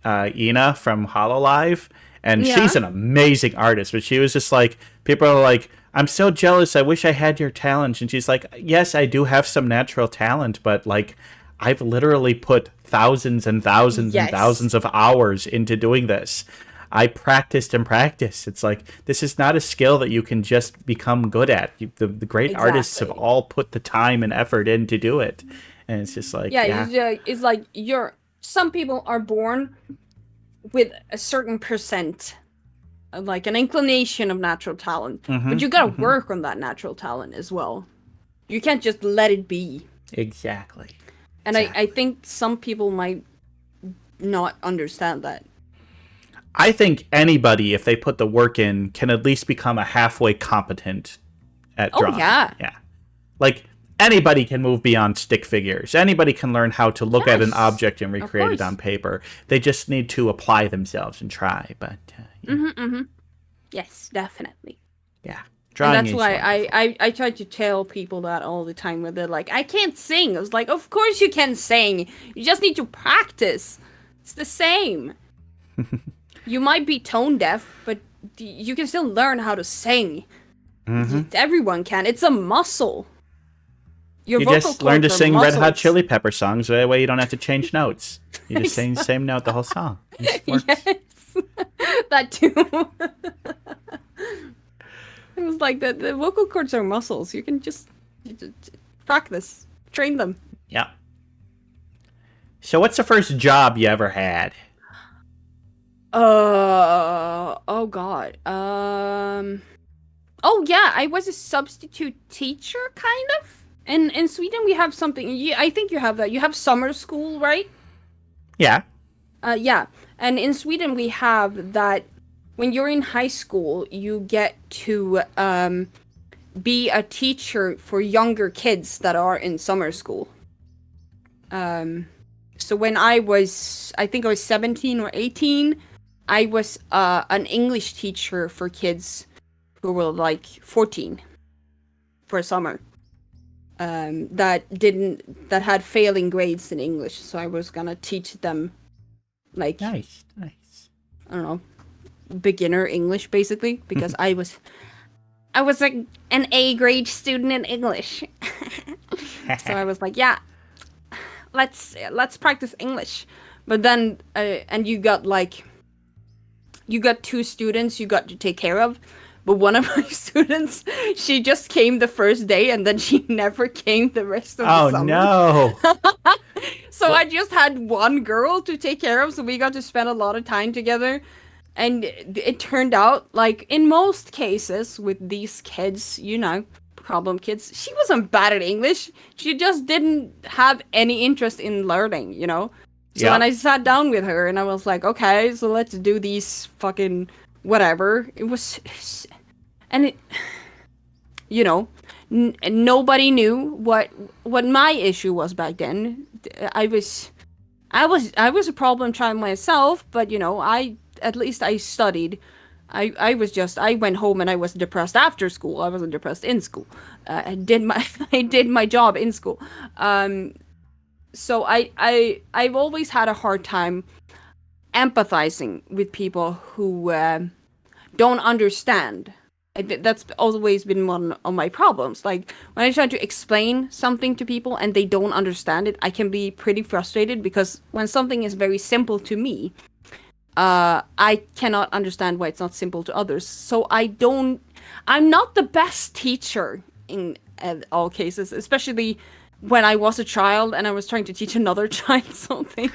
from HoloLive, and she's an amazing artist. But she was just like, people are like, I'm so jealous. I wish I had your talent. And she's like, yes, I do have some natural talent, but like, I've literally put thousands and thousands and thousands of hours into doing this. I practiced and practiced. It's like, this is not a skill that you can just become good at. The great artists have all put the time and effort in to do it. And it's just like, it's like some people are born with a certain percent, like an inclination of natural talent. But you gotta work on that natural talent as well. You can't just let it be. Exactly. And I think some people might not understand that. I think anybody, if they put the work in, can at least become a halfway competent at drawing. Oh, yeah. Yeah. Like, anybody can move beyond stick figures. Anybody can learn how to look at an object and recreate it on paper. They just need to apply themselves and try. But, Yes, definitely. Yeah. And that's why I try to tell people that all the time when they're like, I can't sing. I was like, of course you can sing. You just need to practice. It's the same. You might be tone deaf, but you can still learn how to sing. Everyone can. It's a muscle. You just learn to sing Red Hot Chili Pepper songs. That way you don't have to change notes. You just sing the same note the whole song. Yes. That too. It was like the vocal cords are muscles. You can just practice, train them. Yeah. So what's the first job you ever had? Oh god. Oh yeah, I was a substitute teacher, kind of. In Sweden, we have something. I think you have that. You have summer school, right? Yeah. Yeah. And in Sweden, we have that. When you're in high school, you get to be a teacher for younger kids that are in summer school. So when I think I was 17 or 18, I was an English teacher for kids who were like 14 for summer. That had failing grades in English, so I was gonna teach them like nice. I don't know, beginner English basically, because I was like an A grade student in English. So I was like, yeah, let's practice English. But then and you got two students you got to take care of. But one of my students, she just came the first day and then she never came the rest of the summer. Oh, no. So I just had one girl to take care of, so we got to spend a lot of time together. And it turned out, like, in most cases with these kids, problem kids, she wasn't bad at English. She just didn't have any interest in learning, So when I sat down with her and I was like, okay, so let's do these fucking whatever. It was... And it, nobody knew what my issue was back then. I was a problem child myself, but I studied. I went home and I was depressed after school. I wasn't depressed in school. I did my job in school. So I've always had a hard time empathizing with people who don't understand. That's always been one of my problems. Like, when I try to explain something to people and they don't understand it, I can be pretty frustrated, because when something is very simple to me, I cannot understand why it's not simple to others. So I'm not the best teacher in all cases, especially when I was a child and I was trying to teach another child something.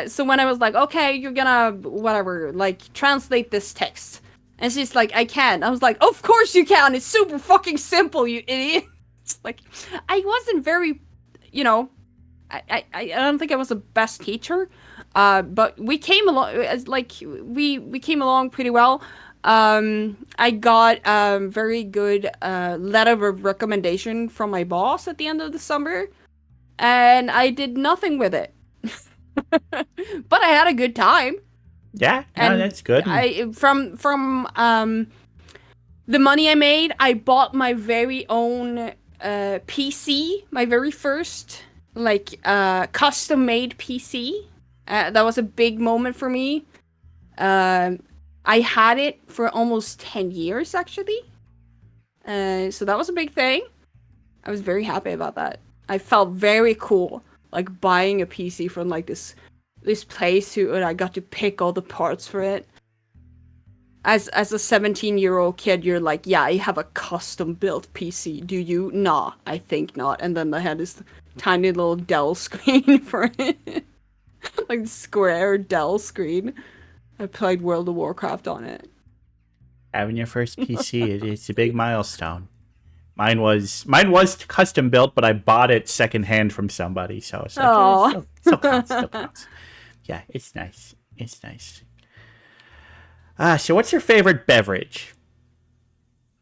So when I was like, okay, you're gonna, whatever, like, translate this text. And she's like, I can. I was like, of course you can. It's super fucking simple, you idiot. It's like, I wasn't very, I don't think I was the best teacher. But we came along, we came along pretty well. I got a very good letter of recommendation from my boss at the end of the summer. and I did nothing with it. But I had a good time. Yeah, no, And that's good. From the money I made, I bought my very own PC, my very first custom made PC. That was a big moment for me. I had it for almost 10 years actually. So that was a big thing. I was very happy about that. I felt very cool, like buying a PC from like this place and I got to pick all the parts for it. As a 17-year-old kid, you're like, yeah, I have a custom built PC. Do you? Nah, I think not. And then I had this tiny little Dell screen for it. Like square Dell screen. I played World of Warcraft on it. Having your first PC, it's a big milestone. Mine was custom built, but I bought it secondhand from somebody, so it's like, yeah, still counts. Yeah, it's nice. It's nice. So what's your favorite beverage?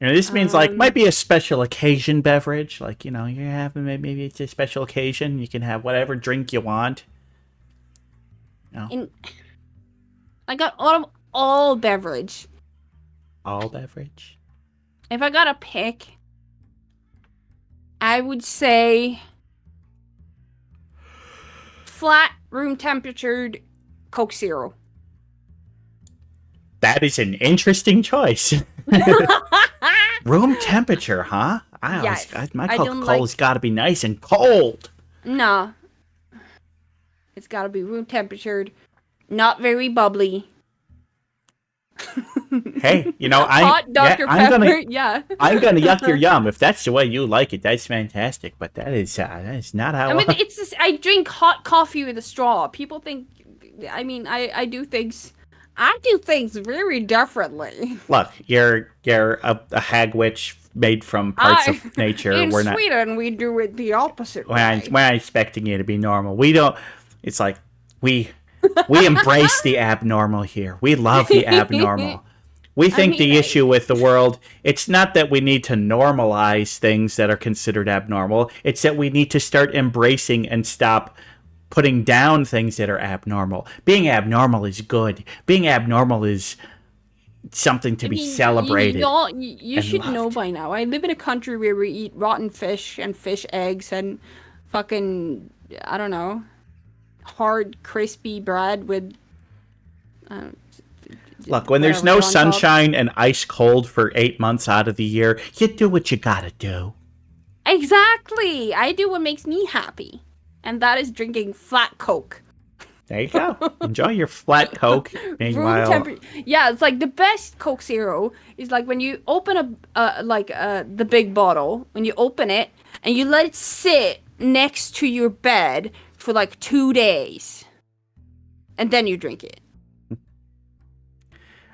You know, this means might be a special occasion beverage. Like, you're having maybe it's a special occasion. You can have whatever drink you want. I got all beverage. All beverage? If I got to pick, I would say flat, room temperatured Coke Zero. That is an interesting choice. Room temperature, huh? Yes. My Coca-Cola's got to be nice and cold. No. It's got to be room temperatured, not very bubbly. Hey, Hot Dr. Pepper, I'm gonna yuck your yum if that's the way you like it. That's fantastic, but that is not how. It's just, I drink hot coffee with a straw. People think, I do things. I do things very differently. Look, you're a hag witch made from parts of nature. In Sweden, we do it the opposite way. We're not expecting you to be normal. We don't. It's like we embrace the abnormal here. We love the abnormal. We think the issue with the world, it's not that we need to normalize things that are considered abnormal. It's that we need to start embracing and stop putting down things that are abnormal. Being abnormal is good. Being abnormal is something to be celebrated. You should know by now. I live in a country where we eat rotten fish and fish eggs and fucking, I don't know, hard, crispy bread with... Look, when there's no sunshine and ice cold for 8 months out of the year, you do what you gotta do. Exactly! I do what makes me happy. And that is drinking flat Coke. There you go. Enjoy your flat Coke. Meanwhile... Yeah, it's like the best Coke Zero is like when you open the big bottle, when you open it, and you let it sit next to your bed for like 2 days. And then you drink it.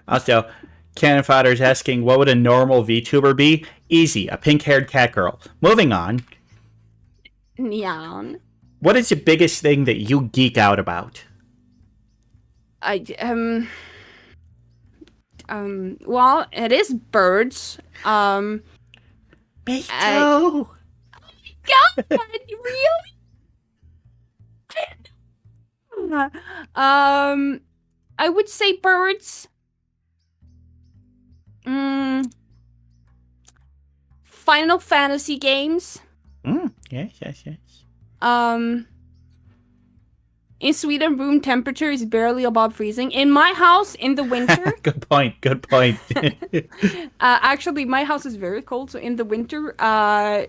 Also, Cannon Fodder is asking, what would a normal VTuber be? Easy, a pink-haired cat girl. Moving on. Neon. What is the biggest thing that you geek out about? Well, it is birds. Me too. God, really? I would say birds. Final Fantasy games. Yes. In Sweden, room temperature is barely above freezing. In my house, in the winter... Good point. Actually, my house is very cold, so in the winter,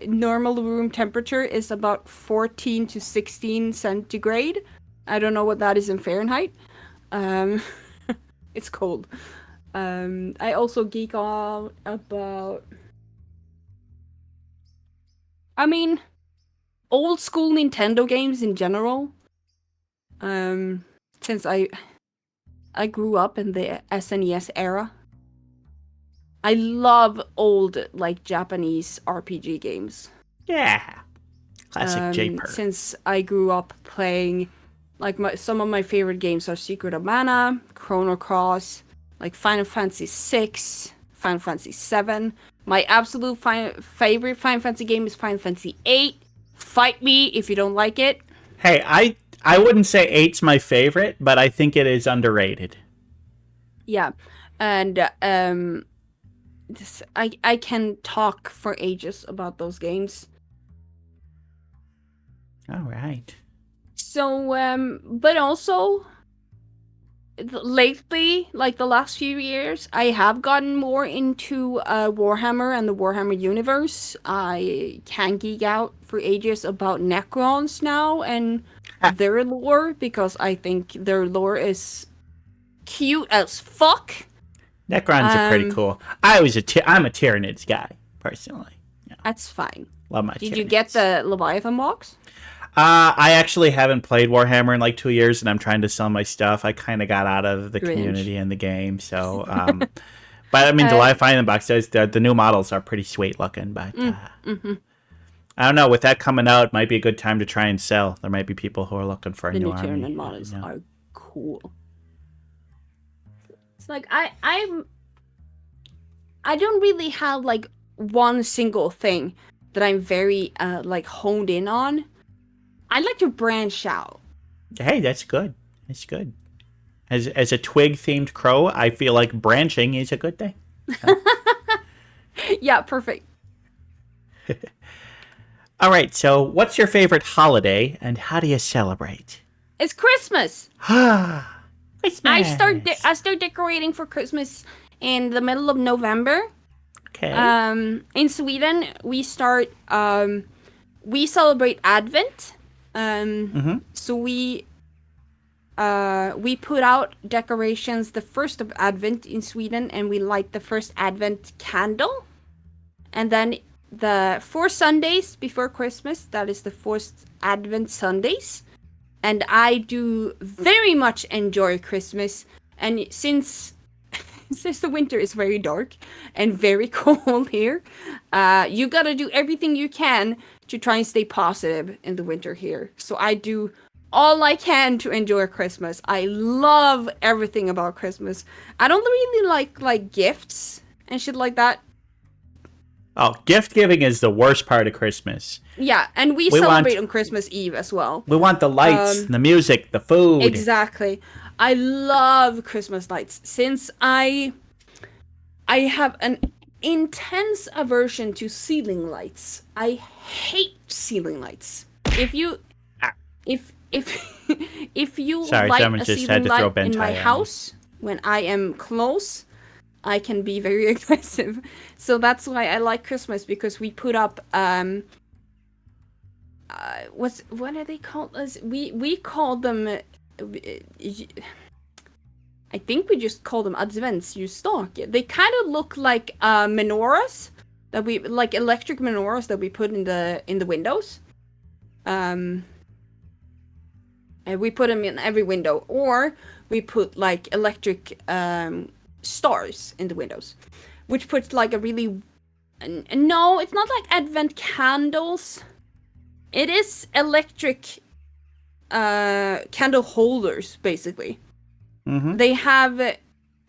normal room temperature is about 14 to 16 centigrade. I don't know what that is in Fahrenheit. It's cold. I also geek out about... old school Nintendo games in general. Since I grew up in the SNES era. I love old, Japanese RPG games. Yeah. Classic J-Per. Since I grew up playing, some of my favorite games are Secret of Mana, Chrono Cross, Final Fantasy VI, Final Fantasy VII. My absolute favorite Final Fantasy game is Final Fantasy VIII, Fight me if you don't like it. Hey, I wouldn't say 8's my favorite, but I think it is underrated. Yeah, and I can talk for ages about those games. All right. So, but also lately, like the last few years, I have gotten more into Warhammer and the Warhammer universe. I can geek out for ages about Necrons now and their lore, because I think their lore is cute as fuck. Necrons are pretty cool. I'm a Tyranids guy, personally. Yeah. That's fine. Love my Did Tyranids. you get the Leviathan box? I actually haven't played Warhammer in like 2 years, and I'm trying to sell my stuff. I kind of got out of the community and the game, so. But I mean, the Leviathan box says the new models are pretty sweet looking, but I don't know. With that coming out, it might be a good time to try and sell. There might be people who are looking for a new army. The new Tyranids models are cool. It's like I don't really have like one single thing that I'm very like honed in on. I like to branch out. Hey, that's good. That's good. As a twig themed crow, I feel like branching is a good thing. Yeah, perfect. All right, so what's your favorite holiday and how do you celebrate? It's Christmas. Christmas. I start decorating for Christmas in the middle of November. Okay. In Sweden, we start we celebrate Advent. So we put out decorations the first of Advent in Sweden, and we light the first Advent candle. And then the 4 Sundays before Christmas, that is the 4th Advent Sundays. And I do very much enjoy Christmas. And since the winter is very dark and very cold here, you gotta do everything you can to try and stay positive in the winter here. So I do all I can to enjoy Christmas. I love everything about Christmas. I don't really like gifts and shit like that. Oh, gift giving is the worst part of Christmas. Yeah, and we celebrate on Christmas Eve as well. We want the lights, the music, the food. Exactly. I love Christmas lights. Since I have an intense aversion to ceiling lights. I hate ceiling lights. If you light a ceiling light in my house when I am close, I can be very aggressive. So that's why I like Christmas, because we put up what are they called? We call them I think we just call them adventsljusstake. They kind of look like menorahs that we like, electric menorahs that we put in the windows. And we put them in every window, or we put like electric stars in the windows, which puts like a really no, it's not like advent candles. It is electric candle holders, basically. Mm-hmm. They have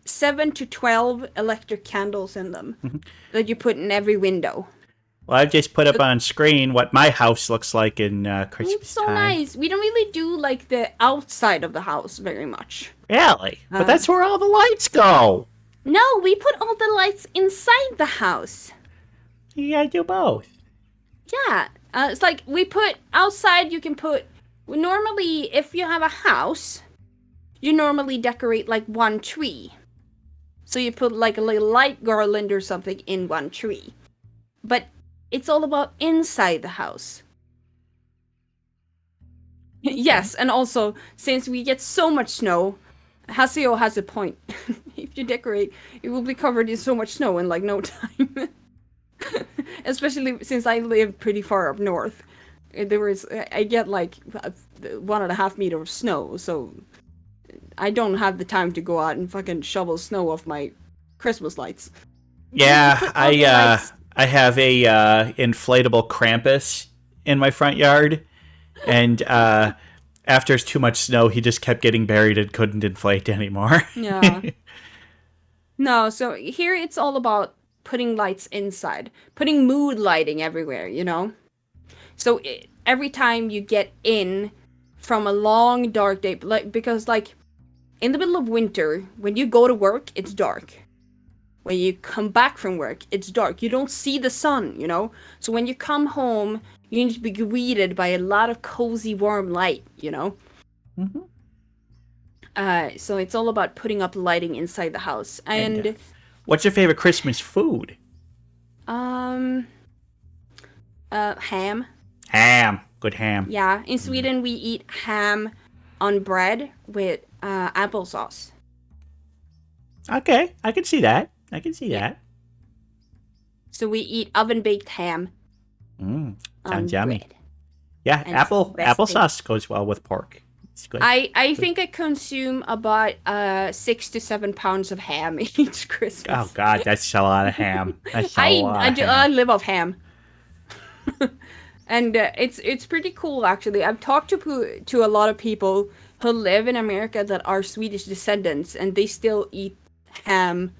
7 to 12 electric candles in them that you put in every window. Well, I've just put up on screen what my house looks like in Christmas It's so time. nice. We don't really do like the outside of the house very much. Really? But that's where all the lights go. No, we put all the lights inside the house. You gotta do both. Yeah. It's like we put outside, you can put... Normally, if you have a house, you normally decorate like one tree. So you put like a little light garland or something in one tree. But it's all about inside the house. Yes, and also, since we get so much snow, Haseo has a point. If you decorate, it will be covered in so much snow in like no time. Especially since I live pretty far up north. I get like 1.5 meters of snow, so I don't have the time to go out and fucking shovel snow off my Christmas lights. Yeah, I have a inflatable Krampus in my front yard, and after too much snow, he just kept getting buried and couldn't inflate anymore. Yeah. No, so here it's all about putting lights inside, putting mood lighting everywhere, you know? So every time you get in from a long dark day, because in the middle of winter, when you go to work, it's dark. When you come back from work, it's dark. You don't see the sun, you know? So when you come home, you need to be greeted by a lot of cozy, warm light, you know? Mm-hmm. So it's all about putting up lighting inside the house. And what's your favorite Christmas food? Ham. Ham. Good ham. Yeah, in Sweden we eat ham on bread with applesauce. Okay, I can see that. That. So we eat oven-baked ham. Sounds yummy. Bread. Yeah, And applesauce goes well with pork. It's good. I think I consume about 6 to 7 pounds of ham each Christmas. Oh God, that's a lot of ham. I live off ham. And it's pretty cool, actually. I've talked to a lot of people who live in America that are Swedish descendants, and they still eat ham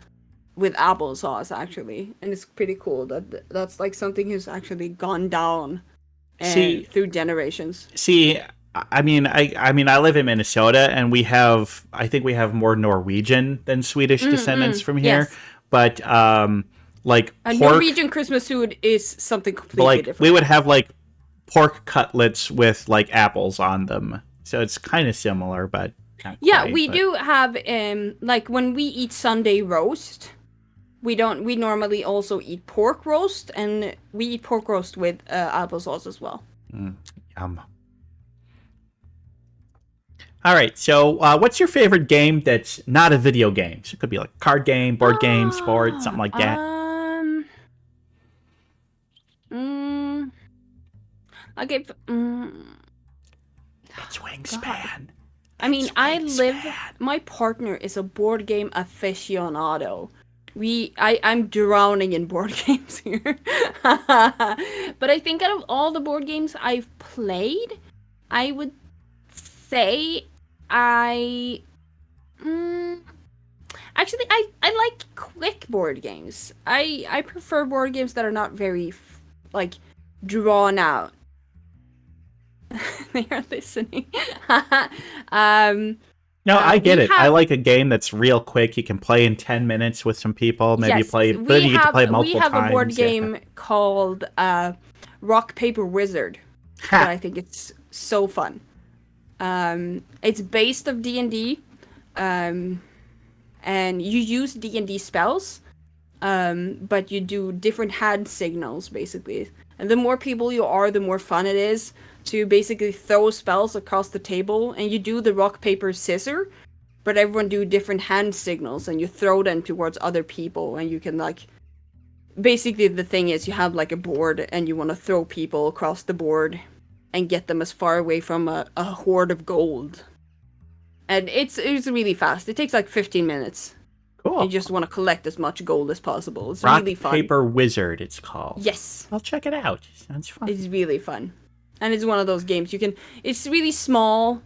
with applesauce, actually. And it's pretty cool that's like something who's actually gone down through generations. See, I mean, I live in Minnesota, and I think we have more Norwegian than Swedish descendants from here. Yes. But like a Norwegian Christmas food is something completely different. We would have like pork cutlets with like apples on them, so it's kind of similar, but not quite, we do have like when we eat Sunday roast, we normally also eat pork roast, and we eat pork roast with applesauce as well. Yum. All right, so what's your favorite game that's not a video game? So it could be like a card game, board game, sport, something like that. Okay. It's Wingspan. I mean, my partner is a board game aficionado. I'm drowning in board games here. But I think out of all the board games I've played, I would say actually I like quick board games. I prefer board games that are not very like drawn out. They are listening. No, I get it. I like a game that's real quick. You can play in 10 minutes with some people. Maybe you play, but you get to play multiple times. We have a board game called Rock, Paper, Wizard. That I think it's so fun. It's based of D&D, and you use D&D spells, but you do different hand signals, basically. And the more people you are, the more fun it is to basically throw spells across the table, and you do the rock, paper, scissor, but everyone do different hand signals, and you throw them towards other people, and you can, like... Basically, the thing is, you have, like, a board, and you want to throw people across the board and get them as far away from a hoard of gold. And it's really fast. It takes, like, 15 minutes. Cool. You just want to collect as much gold as possible. It's Rock, really fun. Paper, Wizard, it's called. Yes. I'll check it out. Sounds fun. It's really fun. And it's one of those games it's really small.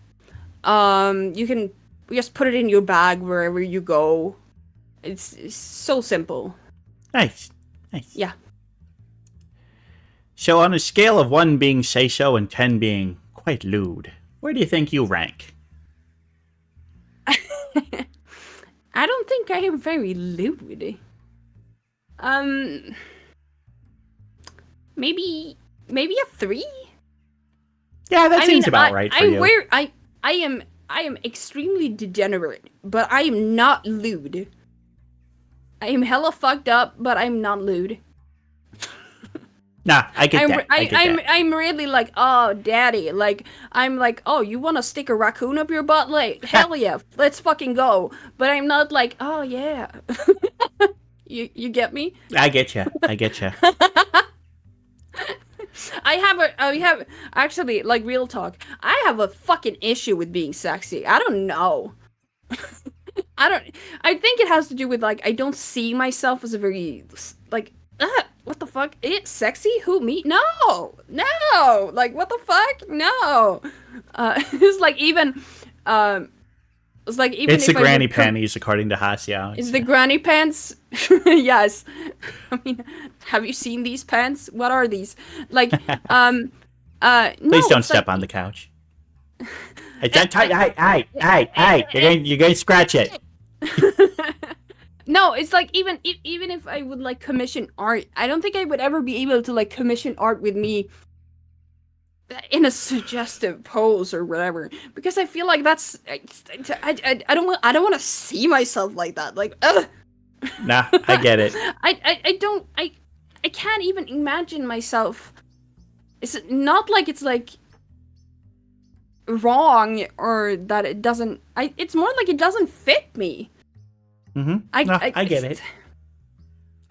You can just put it in your bag wherever you go. It's so simple. Nice. Yeah. So on a scale of 1 being say-so and 10 being quite lewd, where do you think you rank? I don't think I am very lewd. Maybe a 3? Yeah, that seems about right for you. I am extremely degenerate, but I am not lewd. I am hella fucked up, but I'm not lewd. Nah, I get that. I'm really like, oh, daddy. Like, I'm like, oh, you want to stick a raccoon up your butt? Like, hell yeah, let's fucking go. But I'm not like, oh, yeah. You get me? I get you. I have actually, like, real talk. I have a fucking issue with being sexy. I don't know. I think it has to do with, like, I don't see myself as a very, like, what the fuck? It's sexy? Who, me? No! Like, what the fuck? No! It's like even, it's the granny panties, according to Hasya. It's the granny pants? Yes. I mean, have you seen these pants? What are these? Like, No, Please don't it's step like, on the couch. Hey, you're gonna scratch it. No, it's like even if I would like commission art, I don't think I would ever be able to like commission art with me in a suggestive pose or whatever, because I feel like that's I don't want to see myself like that. Like, ugh. Nah, I get it. I can't even imagine myself. It's not like it's like wrong or that it doesn't. It's more like it doesn't fit me. Mm-hmm. I get it.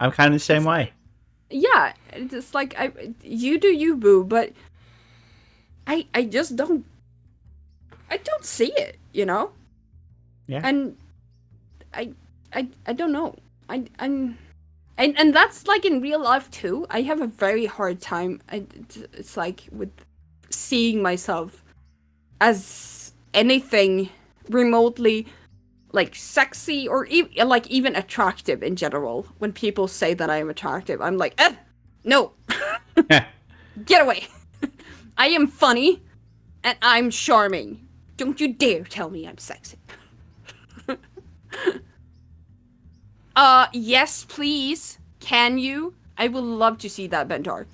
I'm kind of the same way. Yeah, it's just like you do you, boo, but I just don't. I don't see it, you know. Yeah. And I don't know. I'm. And that's like in real life too. I have a very hard time. It's like with seeing myself as anything remotely like sexy or like even attractive in general. When people say that I am attractive, I'm like, no, get away. I am funny and I'm charming. Don't you dare tell me I'm sexy. Yes, please. Can you? I would love to see that, Bentar.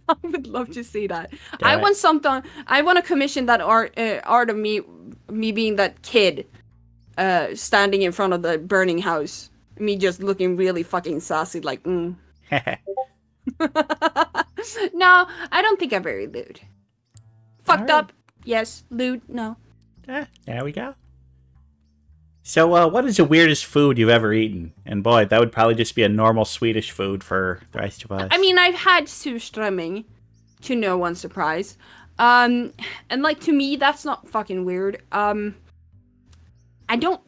I would love to see that. I want something. I want to commission that art of me being that kid, standing in front of the burning house. Me just looking really fucking sassy, like, No, I don't think I'm very lewd. Fucked up. Yes. Lewd. No. There we go. So, what is the weirdest food you've ever eaten? And boy, that would probably just be a normal Swedish food for the rest of us. I mean, I've had surströmming, to no one's surprise. And like to me, that's not fucking weird. I don't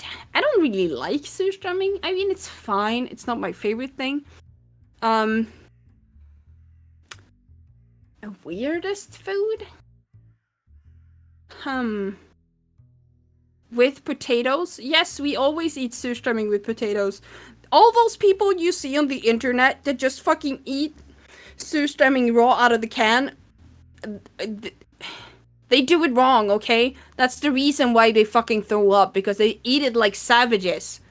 really like surströmming. I mean, it's fine. It's not my favorite thing. A weirdest food? With potatoes? Yes, we always eat surströmming with potatoes. All those people you see on the internet that just fucking eat surströmming raw out of the can, they do it wrong, okay? That's the reason why they fucking throw up, because they eat it like savages.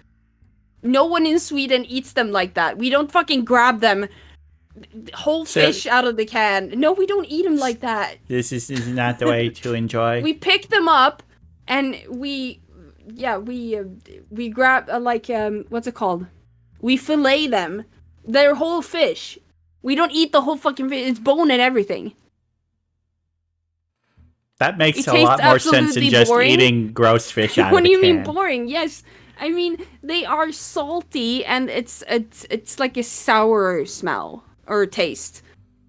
No one in Sweden eats them like that. We don't fucking grab them whole fish out of the can. No, we don't eat them like that. This is not the way to enjoy. We pick them up and we grab what's it called? We fillet them. They're whole fish. We don't eat the whole fucking fish. It's bone and everything. That makes a lot more sense than just eating gross fish out of the can. What do you mean boring? Yes. I mean, they are salty and it's like a sour smell or taste.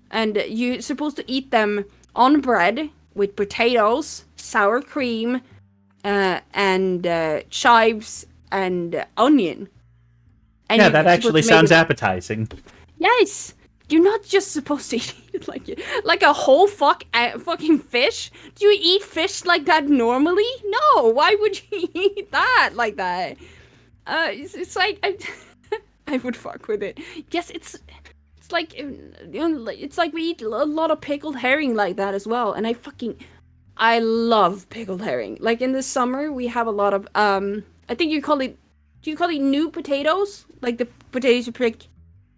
And you're supposed to eat them on bread with potatoes, sour cream, and chives and onion. And yeah, that actually sounds appetizing. Yes. You're not just supposed to eat it like a whole fucking fish. Do you eat fish like that normally? No. Why would you eat that like that? It's like I would fuck with it. Yes, it's like it's like we eat a lot of pickled herring like that as well. And I love pickled herring. Like in the summer, we have a lot of I think you call it. Do you call it new potatoes? Like the potatoes you pick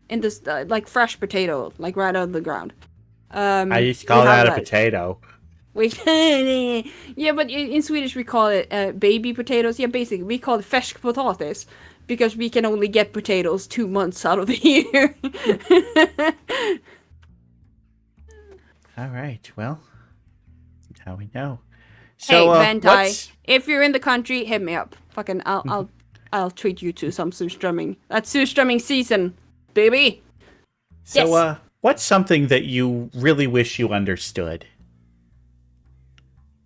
in this like fresh potato, like right out of the ground. I used to call that a potato. Yeah, but in Swedish we call it baby potatoes. Yeah, basically we call it färskpotatis because we can only get potatoes 2 months out of the year. All right, well, that's how we know. So, hey, Ventai, if you're in the country, hit me up. Fucking, I'll treat you to some surströmming. That's surströmming season, baby. So, yes. What's something that you really wish you understood?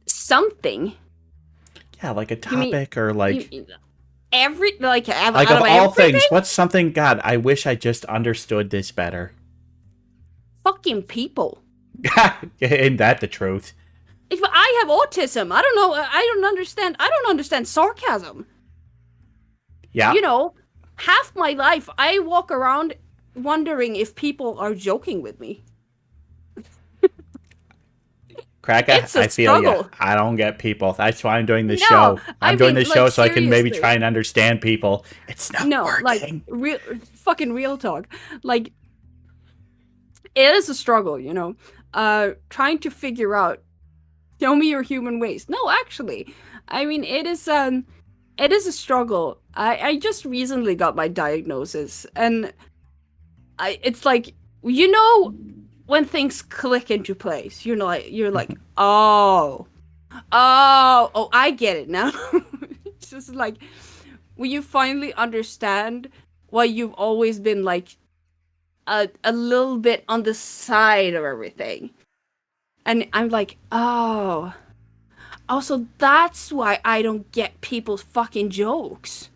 Something? Yeah, like a topic or like... Like of all things, what's something, God, I wish I just understood this better. Fucking people. Ain't that the truth? I have autism. I don't know. I don't understand sarcasm. Yeah. You know, half my life I walk around wondering if people are joking with me. Kraka, It's a I feel struggle. you. I don't get people. That's why I'm doing this No, show. I'm doing this like, show so I can maybe seriously. try and understand people. It's not No, working. like fucking real talk. Like, it is a struggle, you know. Trying to figure out, show me your human waste. No, actually, I mean, it is a struggle. I just recently got my diagnosis, and it's like, you know, when things click into place, you're like, oh, I get it now. It's just like when you finally understand why you've always been like a little bit on the side of everything. And I'm like, oh. Also, that's why I don't get people's fucking jokes.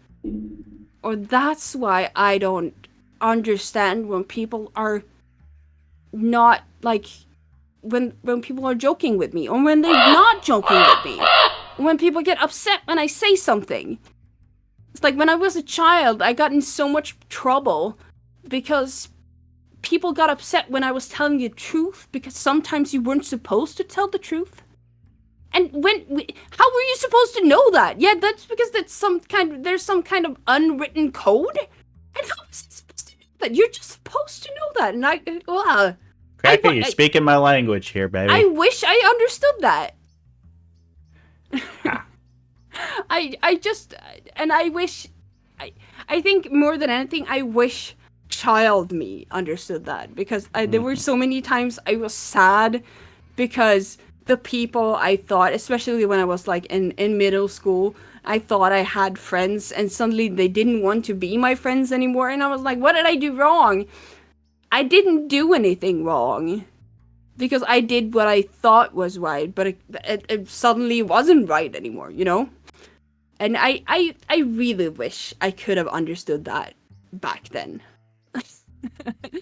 Or that's why I don't understand when people are not, like, when people are joking with me, or when they're not joking with me. When people get upset when I say something. It's like when I was a child, I got in so much trouble because people got upset when I was telling the truth, because sometimes you weren't supposed to tell the truth. And how were you supposed to know that? Yeah, that's because there's some kind of unwritten code. And how was I supposed to know that? You're just supposed to know that. And Kraka, you're speaking my language here, baby. I wish I understood that. Ah. I think more than anything, I wish child me understood that, because there were so many times I was sad because the people I thought, especially when I was like in middle school, I thought I had friends, and suddenly they didn't want to be my friends anymore, and I was like, what did I do wrong? I didn't do anything wrong, because I did what I thought was right, but it suddenly wasn't right anymore, you know? And I really wish I could have understood that back then.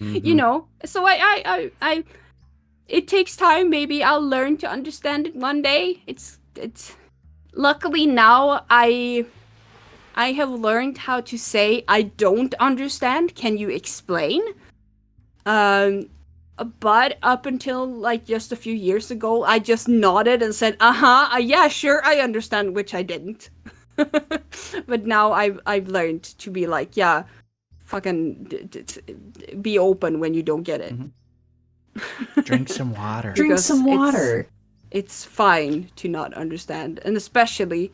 You know? So I it takes time. Maybe I'll learn to understand it one day. It's luckily now I have learned how to say I don't understand. Can you explain? But up until like just a few years ago, I just nodded and said, yeah, sure, I understand, which I didn't. But now I've learned to be like, yeah, fucking be open when you don't get it. Drink some water. Drink some water. It's fine to not understand, and especially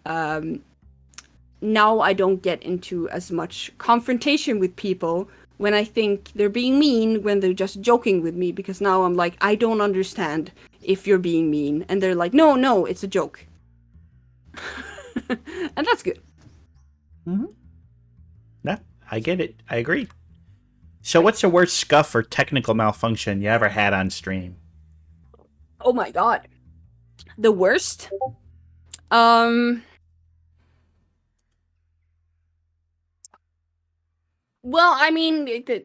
now I don't get into as much confrontation with people when I think they're being mean, when they're just joking with me, because now I'm like, I don't understand if you're being mean, and they're like, no, it's a joke. And that's good. Yeah, I get it. I agree. So what's the worst scuff or technical malfunction you ever had on stream? Oh my god. The worst? Well, I mean, there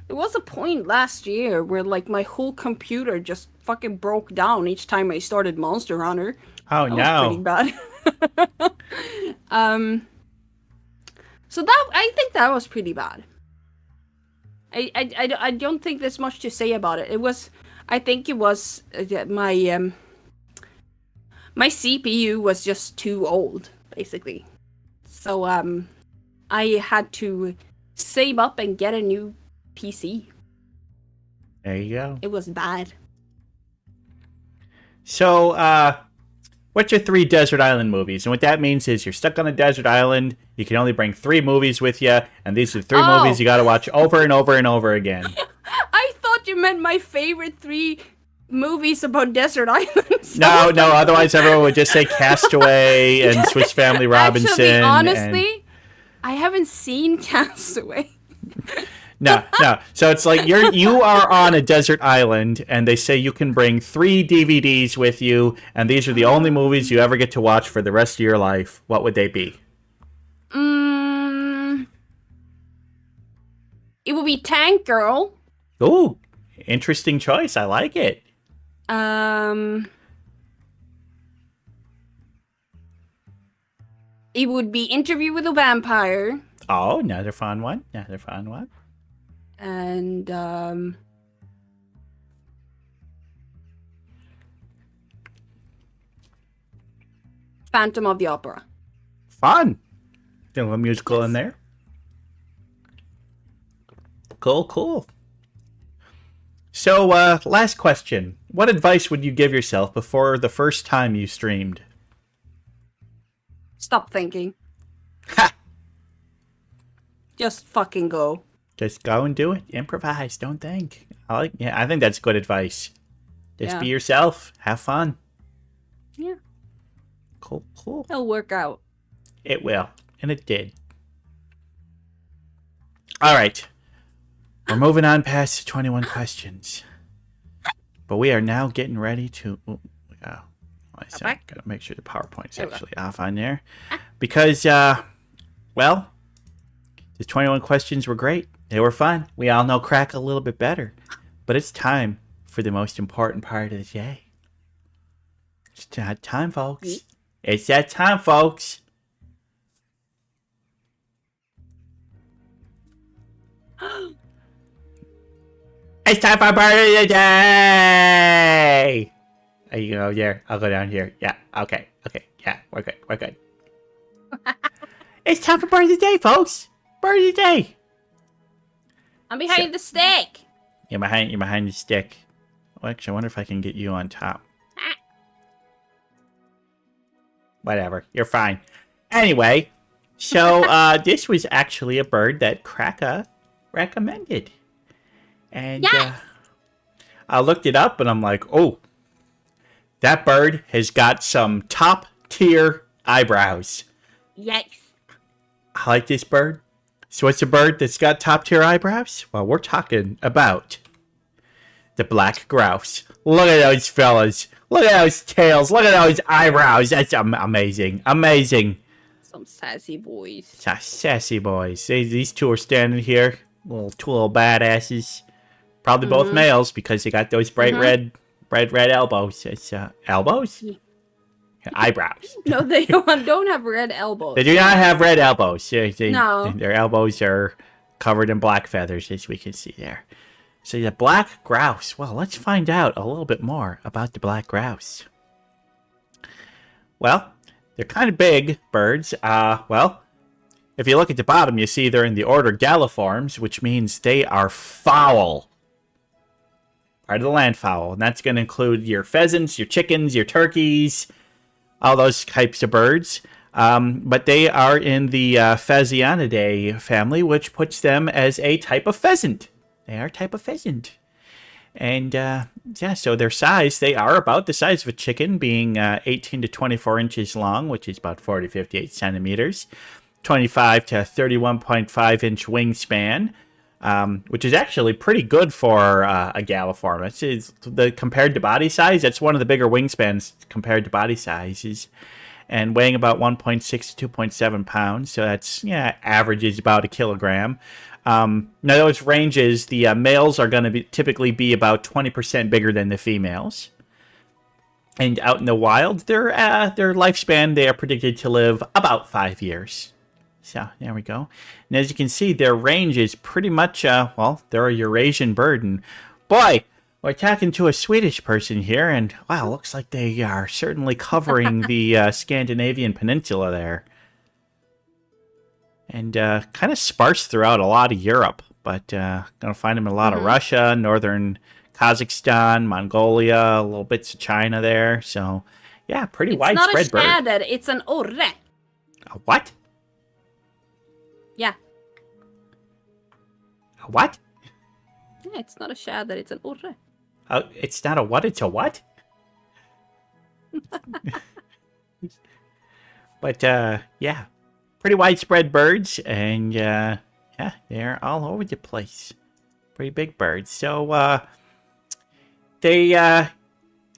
was a point last year where, like, my whole computer just fucking broke down each time I started Monster Hunter. Oh, That no. was pretty bad. So I think that was pretty bad. I don't think there's much to say about it. I think it was my CPU was just too old, basically. So I had to save up and get a new PC. There you go. It was bad. So, what's your 3 desert island movies? And what that means is you're stuck on a desert island, you can only bring 3 movies with you, and these are 3 movies you gotta watch over and over and over again. I thought you meant my favorite 3 movies about desert islands. No, otherwise everyone would just say Castaway and Swiss Family Robinson. Actually, honestly, I haven't seen Castaway. No. So it's like you are on a desert island, and they say you can bring 3 DVDs with you, and these are the only movies you ever get to watch for the rest of your life. What would they be? It would be Tank Girl. Ooh, interesting choice. I like it. It would be Interview with a Vampire. Oh, another fun one. And Phantom of the Opera. Fun. A little musical in there. Cool. So, last question. What advice would you give yourself before the first time you streamed? Stop thinking. Ha! Just fucking go. Just go and do it. Improvise. Don't think. I think that's good advice. Just be yourself. Have fun. Yeah. Cool. It'll work out. It will. And it did. All right. We're moving on past the 21 questions. But we are now getting ready to... Gotta make sure the PowerPoint is actually off on there. Because, the 21 questions were great. They were fun. We all know Kraka a little bit better. But it's time for the most important part of the day. It's that time, folks. It's that time, folks. It's time for bird of the day! You go there. I'll go down here. Yeah, okay. Yeah, we're good. It's time for bird of the day, folks! Bird of the day! I'm behind the stick! You're behind the stick. Well, actually, I wonder if I can get you on top. Whatever. You're fine. Anyway, so this was actually a bird that Kraka recommended. And I looked it up and I'm like, oh, that bird has got some top tier eyebrows. Yes. I like this bird. So what's a bird that's got top tier eyebrows? Well, we're talking about the black grouse. Look at those fellas. Look at those tails. Look at those eyebrows. That's amazing. Amazing. Some sassy boys. Sassy boys. These two are standing here. Two little badasses. Probably both males because they got those bright red elbows. It's elbows? Yeah. Eyebrows. No, they don't have red elbows. They do not have red elbows. No. Their elbows are covered in black feathers, as we can see there. So the black grouse. Well, let's find out a little bit more about the black grouse. Well, they're kind of big birds. If you look at the bottom, you see they're in the order Galliformes, which means they are fowl. Part of the land fowl. And that's going to include your pheasants, your chickens, your turkeys, all those types of birds. But they are in the Phasianidae family, which puts them as a type of pheasant. They are a type of pheasant. And, so their size, they are about the size of a chicken, being 18 to 24 inches long, which is about 40 to 58 centimeters. 25 to 31.5 inch wingspan, which is actually pretty good for a Galliform. It's compared to body size, that's one of the bigger wingspans compared to body sizes. And weighing about 1.6 to 2.7 pounds, so that's, averages about a kilogram. Now those ranges, the males are going to typically be about 20% bigger than the females. And out in the wild, their lifespan, they are predicted to live about 5 years. So, there we go. And as you can see, their range is pretty much, they're a Eurasian bird. And boy, we're talking to a Swedish person here, and wow, looks like they are certainly covering the Scandinavian peninsula there. And kind of sparse throughout a lot of Europe, but gonna find them in a lot of Russia, northern Kazakhstan, Mongolia, little bits of China there. So, yeah, pretty widespread bird. It's not a tjäder, it's an orre. A what? Yeah. A what? Yeah, it's not a tjäder, it's an orre. Oh, it's not a what? It's a what? But yeah, pretty widespread birds, and they're all over the place. Pretty big birds. So they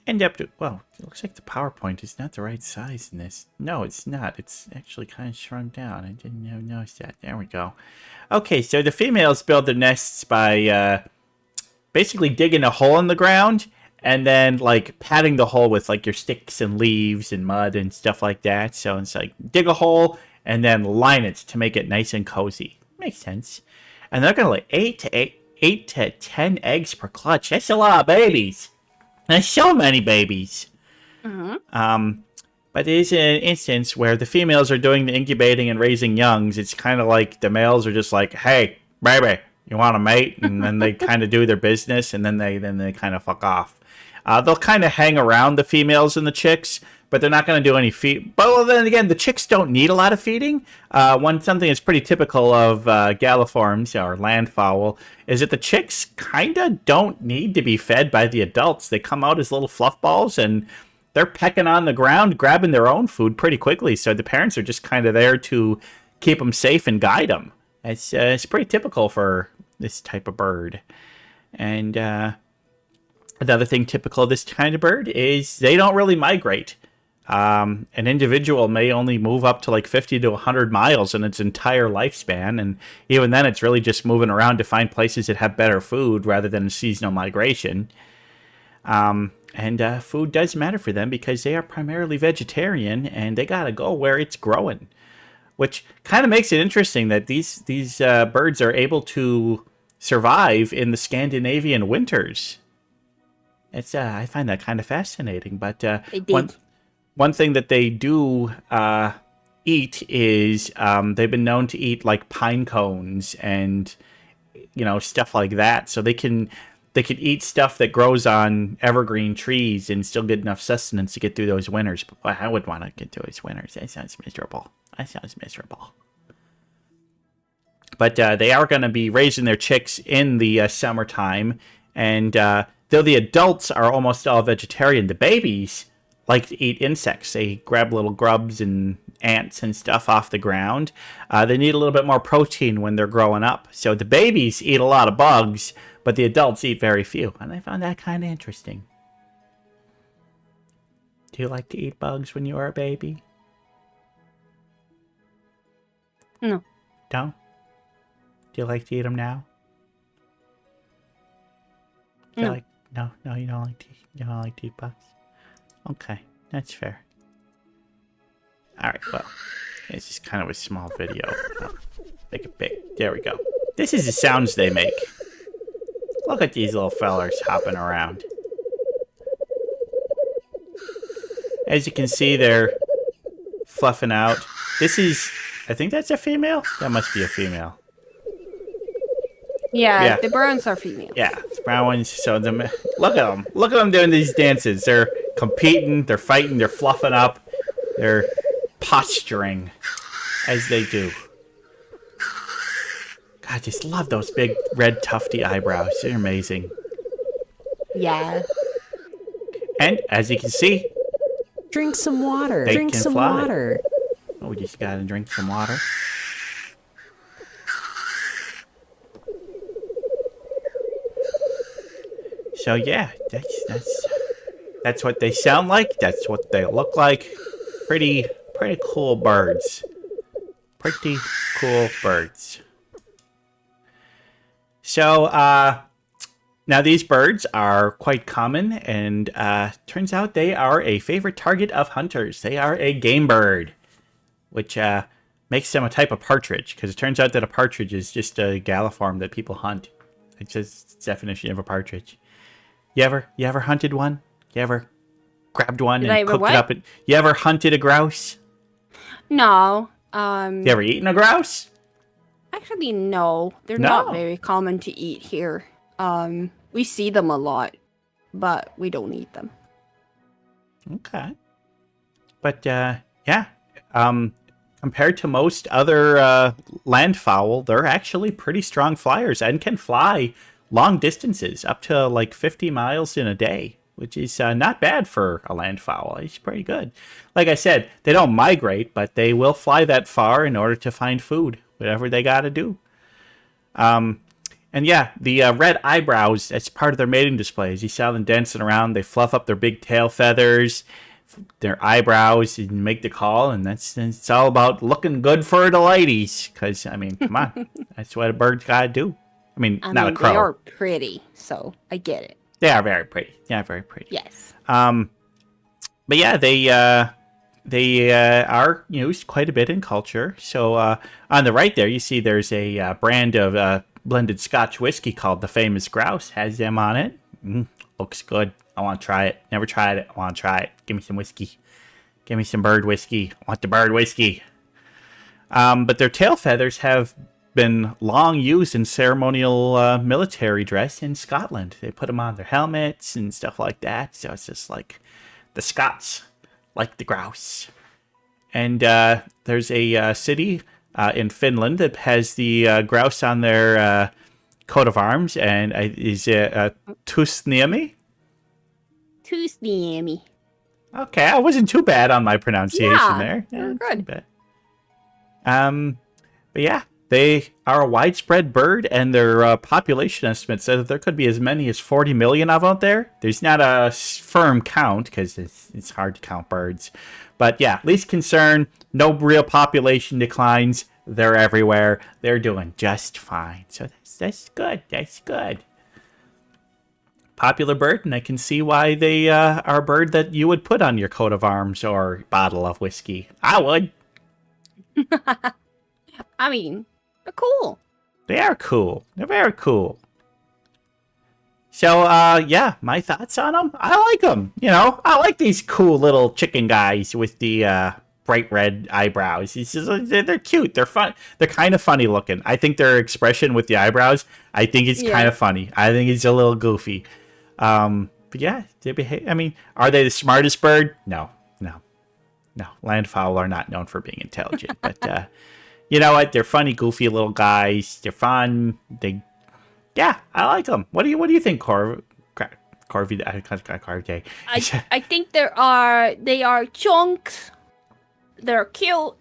end up to, well, it looks like the PowerPoint is not the right size in this. No, it's not. It's actually kind of shrunk down. I didn't even notice that. There we go. Okay, so the females build their nests by basically digging a hole in the ground and then like patting the hole with like your sticks and leaves and mud and stuff like that. So it's like dig a hole and then line it to make it nice and cozy. Makes sense. And they're gonna lay 8 to 10 eggs per clutch. That's a lot of babies. That's so many babies. But it is an instance where the females are doing the incubating and raising youngs. It's kind of like the males are just like, hey, baby, you want to mate? And then they kind of do their business, and then they kind of fuck off. They'll kind of hang around the females and the chicks, but they're not going to do any feed. But well, then again, the chicks don't need a lot of feeding. Something that's pretty typical of galliforms or landfowl is that the chicks kind of don't need to be fed by the adults. They come out as little fluff balls, and they're pecking on the ground, grabbing their own food pretty quickly. So the parents are just kind of there to keep them safe and guide them. It's pretty typical for this type of bird. And another thing typical of this kind of bird is they don't really migrate. An individual may only move up to like 50 to 100 miles in its entire lifespan. And even then, it's really just moving around to find places that have better food rather than a seasonal migration. And food does matter for them because they are primarily vegetarian and they gotta go where it's growing. Which kind of makes it interesting that these birds are able to survive in the Scandinavian winters. It's I find that kind of fascinating. But one thing that they do eat is they've been known to eat like pine cones and stuff like that. So they can eat stuff that grows on evergreen trees and still get enough sustenance to get through those winters. But boy, I would want to get through those winters. That sounds miserable. But they are going to be raising their chicks in the summertime. And though the adults are almost all vegetarian, the babies like to eat insects. They grab little grubs and ants and stuff off the ground. They need a little bit more protein when they're growing up. So the babies eat a lot of bugs, but the adults eat very few. And I found that kind of interesting. Do you like to eat bugs when you were a baby? No. Don't? Do you like to eat them now? No. No, you don't like to eat bugs? Okay, that's fair. Alright, well, it's just kind of a small video. Make it big. There we go. This is the sounds they make. Look at these little fellers hopping around. As you can see, they're fluffing out. This is, I think that's a female? That must be a female. Yeah, the browns are female. Yeah, the brown ones. So look at them. Look at them doing these dances. They're competing, they're fighting, they're fluffing up. They're posturing as they do. God, I just love those big red tufty eyebrows. They're amazing. Yeah. And as you can see, drink some water. They Drink can some fly. water. Oh, we just gotta drink some water. So yeah, that's what they sound like. That's what they look like. Pretty cool birds. Pretty cool birds. So now these birds are quite common, and turns out they are a favorite target of hunters. They are a game bird, which makes them a type of partridge, because it turns out that a partridge is just a galliform that people hunt. It's just the definition of a partridge. You ever hunted one? You ever grabbed one and cooked it up? You ever hunted a grouse? No. You ever eaten a grouse? Actually, no. They're not very common to eat here. We see them a lot, but we don't eat them. Okay. But, yeah. Compared to most other landfowl, they're actually pretty strong flyers and can fly long distances, up to like 50 miles in a day, which is not bad for a landfowl. It's pretty good. Like I said, they don't migrate, but they will fly that far in order to find food, whatever they got to do. And yeah, the red eyebrows, that's part of their mating displays. You saw them dancing around. They fluff up their big tail feathers, their eyebrows, and make the call. And it's all about looking good for the ladies. Because, I mean, come on. That's what a bird's got to do. I mean, not a crow. They are pretty, so I get it. They are very pretty. Yeah, very pretty. Yes. But yeah, they are used quite a bit in culture. So on the right there, you see there's a brand of blended Scotch whiskey called the Famous Grouse. Has them on it. Looks good. I want to try it. Never tried it. I want to try it. Give me some whiskey. Give me some bird whiskey. I want the bird whiskey. But their tail feathers have been long used in ceremonial military dress in Scotland. They put them on their helmets and stuff like that. So it's just like the Scots like the grouse. And there's a city in Finland that has the grouse on their coat of arms. And is it Tusniemi? Tusniemi. Okay, I wasn't too bad on my pronunciation there. Yeah, you're good. But yeah, they are a widespread bird, and their population estimate says that there could be as many as 40 million of them out there. There's not a firm count because it's hard to count birds. But yeah, least concern, no real population declines. They're everywhere. They're doing just fine. So that's good. That's good. Popular bird, and I can see why they are a bird that you would put on your coat of arms or bottle of whiskey. I would. I mean, they're cool. They are cool. They're very cool. So, yeah, my thoughts on them. I like them. You know, I like these cool little chicken guys with the bright red eyebrows. They're cute. They're fun. They're kind of funny looking. I think their expression with the eyebrows, I think it's kind of funny. I think it's a little goofy. But yeah, they behave. I mean, are they the smartest bird? No. Landfowl are not known for being intelligent, but you know what? They're funny, goofy little guys. They're fun. Yeah, I like them. What do you think, Corvidea? I think they are chunks. They're cute.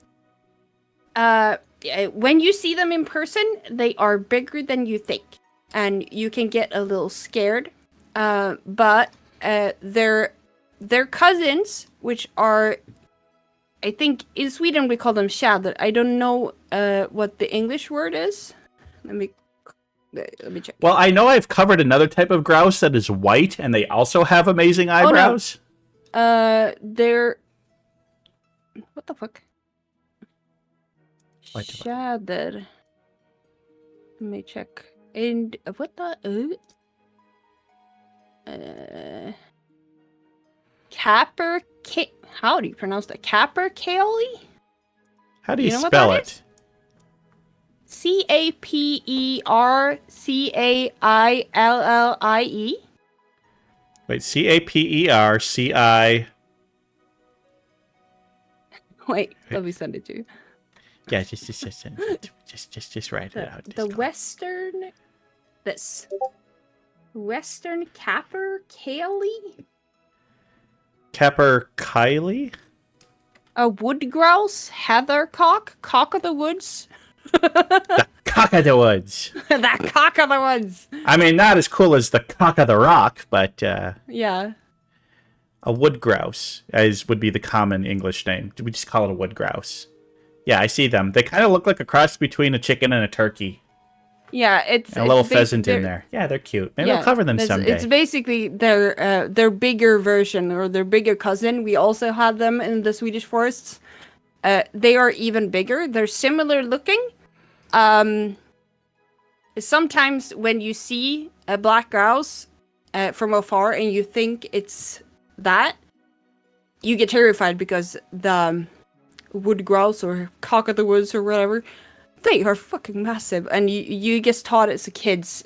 When you see them in person, they are bigger than you think, and you can get a little scared. But they're cousins, which are, I think in Sweden we call them tjäder. I don't know what the English word is. Let me check. Well, I know I've covered another type of grouse that is white, and they also have amazing eyebrows. Oh, no. They're, what the fuck? Tjäder. Let me check. And what the? How do you pronounce that? Capercaillie? How do you spell it? Capercaillie. Wait, Caperci. Wait, let me send it to you. Yeah, just write it out. The western, this western capercaillie. Capercaillie? A wood grouse, heathercock, cock of the woods. The cock of the woods. That cock of the woods. I mean, not as cool as the cock of the rock, but yeah. A wood grouse would be the common English name. We just call it a wood grouse. Yeah, I see them. They kind of look like a cross between a chicken and a turkey. Yeah, it's and a little pheasant in there. Yeah, they're cute. Maybe I'll cover them someday. It's basically their bigger version or their bigger cousin. We also have them in the Swedish forests. They are even bigger. They're similar looking. Sometimes when you see a black grouse from afar and you think it's that, you get terrified because the wood grouse or cock of the woods or whatever, they are fucking massive. And you get taught as kids,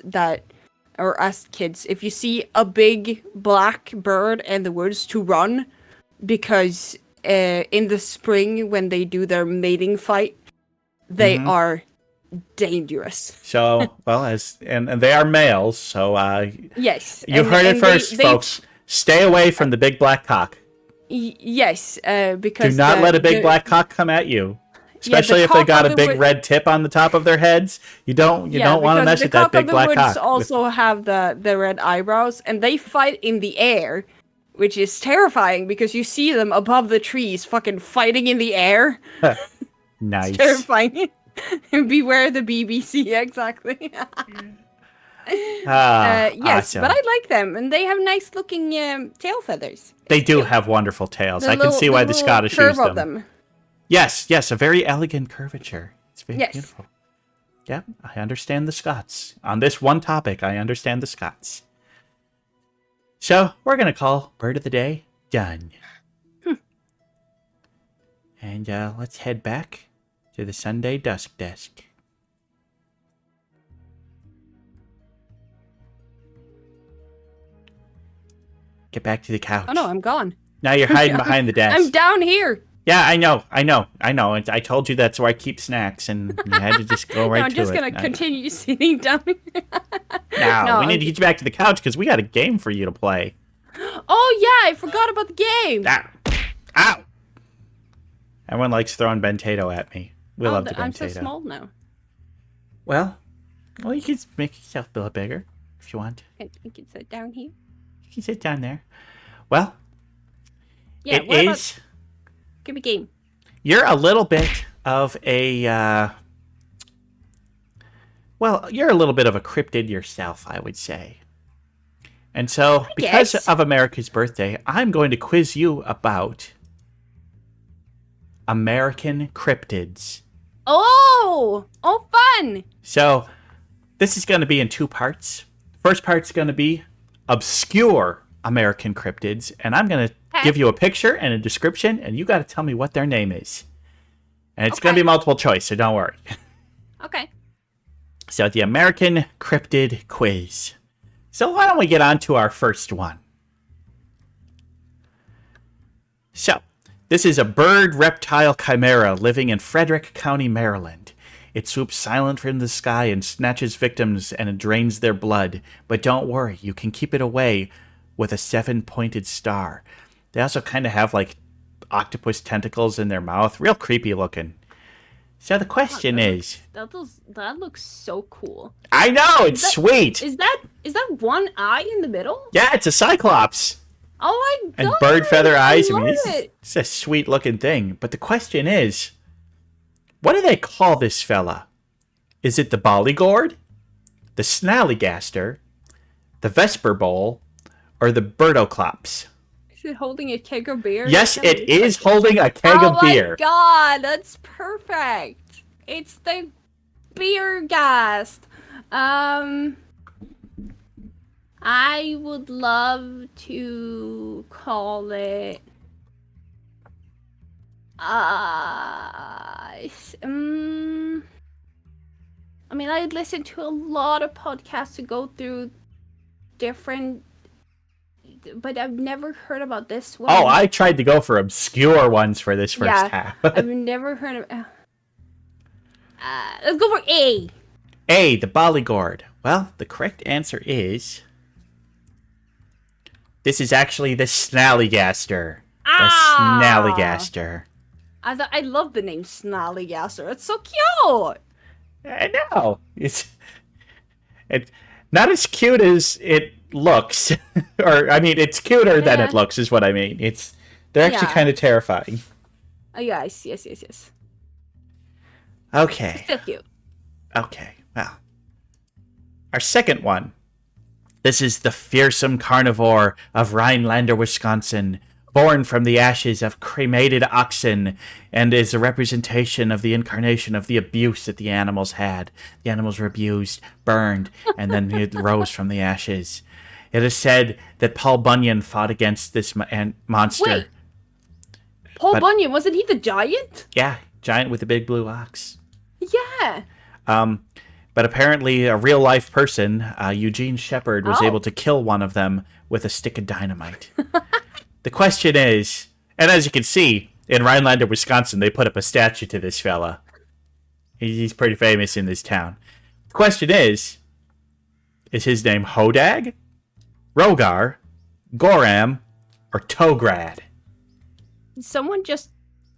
if you see a big black bird in the woods, to run, because in the spring when they do their mating fight, they are dangerous. So, well, and they are males, so yes, you've heard it first, folks. Stay away from the big black cock. Yes, because do not let a big black cock come at you. Especially if they got a big red tip on the top of their heads. You don't want to mess with that big black cock. The also have the red eyebrows, and they fight in the air, which is terrifying because you see them above the trees fucking fighting in the air. Nice. It's terrifying. Beware the BBC, exactly. Yes, awesome. But I like them, and they have nice looking tail feathers. They do have wonderful tails. I can see why the Scottish use them. Yes, a very elegant curvature. It's very beautiful. Yep, I understand the Scots. On this one topic, I understand the Scots. So, we're going to call Bird of the Day done. And let's head back to the Sunday Dusk desk. Get back to the couch. Oh no, I'm gone. Now you're hiding behind the desk. I'm down here. Yeah, I know. And I told you that's where I keep snacks, and you had to just go right to it. I'm just going to continue sitting down here. No, we need to get you back to the couch because we got a game for you to play. Oh, yeah, I forgot about the game. Ow! Everyone likes throwing Bentato at me. We love the Bentato. I'm so small now. Well, you can make yourself a little bigger if you want. You can sit down here. You can sit down there. Well, yeah, it is... Give me a game. You're a little bit of a... you're a little bit of a cryptid yourself, I would say. And so, because of America's birthday, I'm going to quiz you about American cryptids. Oh, fun. So, this is going to be in 2 parts. First part's going to be obscure American cryptids, and I'm going to give you a picture and a description, and you got to tell me what their name is. And it's going to be multiple choice, so don't worry. Okay. So, the American Cryptid Quiz. So, why don't we get on to our first one? So, this is a bird reptile chimera living in Frederick County, Maryland. It swoops silent from the sky and snatches victims and drains their blood. But don't worry, you can keep it away with a 7-pointed star. They also kind of have like octopus tentacles in their mouth. Real creepy looking. So the question is... That looks so cool. I know, it's sweet. Is that one eye in the middle? Yeah, it's a cyclops. Oh my god. And bird feather eyes. I mean, it's a sweet looking thing. But the question is, what do they call this fella? Is it the bollygord, the snallygaster, the vesper bowl, or the birdoclops? Is it holding a keg of beer? Yes, it is holding a keg of beer. Oh my god, that's perfect. It's the beer gast. I would love to call it I mean, I listen to a lot of podcasts to go through different, but I've never heard about this one. Oh, I tried to go for obscure ones for this first half. I've never heard of. Let's go for A. A, the bollygord. Well, the correct answer is... This is actually the snallygaster. The snallygaster. I love the name Snallygaster. It's so cute. I know. It's not as cute as it looks. Or, I mean, it's cuter than it looks, is what I mean. They're actually kind of terrifying. Yes. Okay. Still cute. Okay, well. Our second one. This is the fearsome carnivore of Rhinelander, Wisconsin, born from the ashes of cremated oxen, and is a representation of the incarnation of the abuse that the animals had. The animals were abused, burned, and then it rose from the ashes. It is said that Paul Bunyan fought against this monster. Wait, Paul Bunyan, wasn't he the giant? Yeah, giant with the big blue ox. Yeah. But apparently a real-life person, Eugene Shepard, was able to kill one of them with a stick of dynamite. The question is, and as you can see, in Rhinelander, Wisconsin, they put up a statue to this fella. He's pretty famous in this town. The question is his name Hodag, Rogar, Goram, or Tograd? Did someone just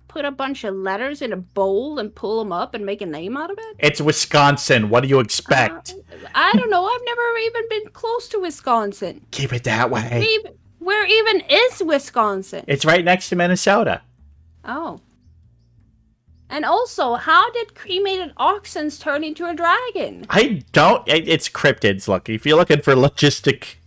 put a bunch of letters in a bowl and pull them up and make a name out of it? It's Wisconsin. What do you expect? I don't know. I've never even been close to Wisconsin. Keep it that way. Where even is Wisconsin? It's right next to Minnesota. Oh. And also, how did cremated oxens turn into a dragon? It's cryptids. Look, if you're looking for logic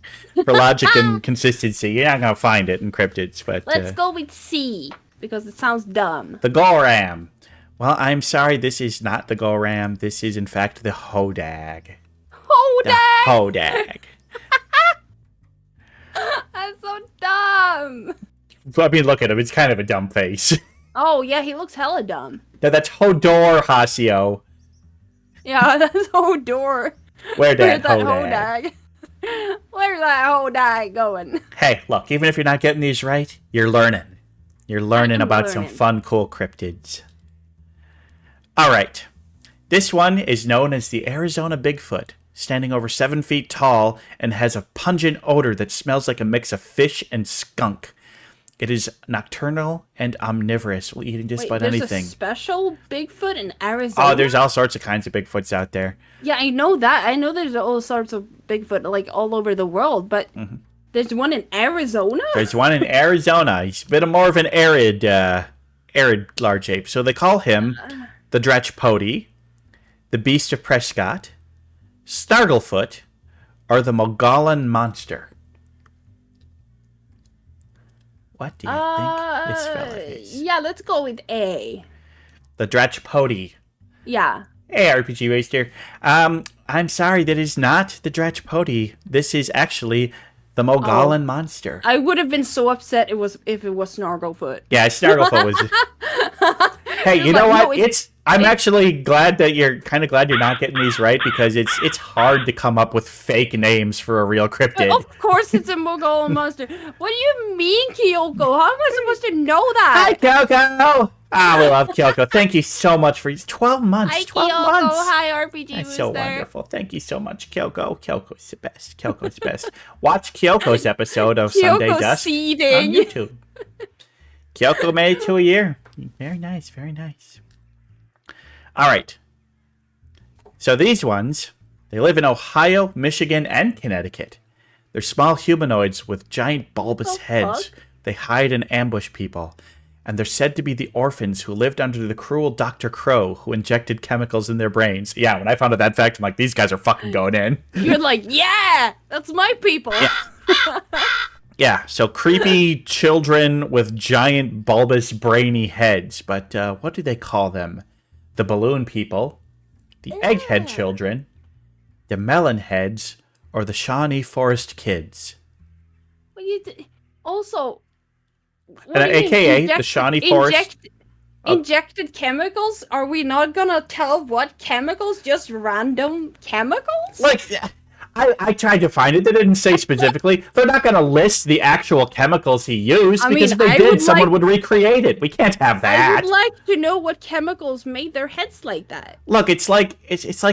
and consistency, you're not going to find it in cryptids. But let's go with C, because it sounds dumb. The Goram. Well, I'm sorry, this is not the Goram. This is, in fact, the Hodag. Hodag! The Hodag. That's so dumb. I mean, look at him. It's kind of a dumb face. Oh, yeah, he looks hella dumb. No, that's Hodor, Hasio. Yeah, that's Hodor. Where's that Hodag? Where's that Hodag going? Hey, look, even if you're not getting these right, you're learning. You're learning about some fun, cool cryptids. All right. This one is known as the Arizona Bigfoot, standing over 7 feet tall and has a pungent odor that smells like a mix of fish and skunk. It is nocturnal and omnivorous, eating just about anything. There's a special Bigfoot in Arizona? Oh, there's all sorts of kinds of Bigfoots out there. Yeah, I know that. I know there's all sorts of Bigfoot, like, all over the world, but there's one in Arizona? There's one in Arizona. He's a bit more of an arid large ape. So they call him the Dretchpody, the Beast of Prescott, Starglefoot, or the Mogollon Monster. What do you think this fella is? Yeah, let's go with A. The Dretchpody. Yeah. Hey, RPG Waster. I'm sorry, that is not the Dretchpody. This is actually the Mogollon Monster. I would have been so upset if it was Snarglefoot. Yeah, Snarglefoot was... Hey, you know what? I'm actually glad that you're not getting these right, because it's hard to come up with fake names for a real cryptid. Of course it's a Mogollon monster. What do you mean, Kyoko? How am I supposed to know that? Hi, Kyoko! Ah, we love Kyoko. Thank you so much for 12 months. Hi, 12 Kyoko. months. Hi, RPG That's so Booster. wonderful. Thank you so much, Kyoko. Kyoko's the best. Kyoko's the best. Watch Kyoko's episode of Sunday Dusk seeding. on YouTube. Kyoko made it to a year. Very nice, very nice. All right. So these ones, they live in Ohio, Michigan, and Connecticut. They're small humanoids with giant bulbous heads. Fuck? They hide and ambush people. And they're said to be the orphans who lived under the cruel Dr. Crow, who injected chemicals in their brains. Yeah, when I found out that fact, I'm like, these guys are fucking going in. You're like, yeah, that's my people. Yeah. Yeah, so creepy children with giant bulbous brainy heads. But what do they call them? The balloon people, the egghead children, the melon heads, or the Shawnee Forest kids. Also, AKA the Shawnee Forest. Injected chemicals? Are we not gonna tell what chemicals? Just random chemicals? Like, I tried to find it. They didn't say specifically. They're not going to list the actual chemicals he used, because if they did, someone would recreate it. We can't have that. I would like to know what chemicals made their heads like that. Look, it's like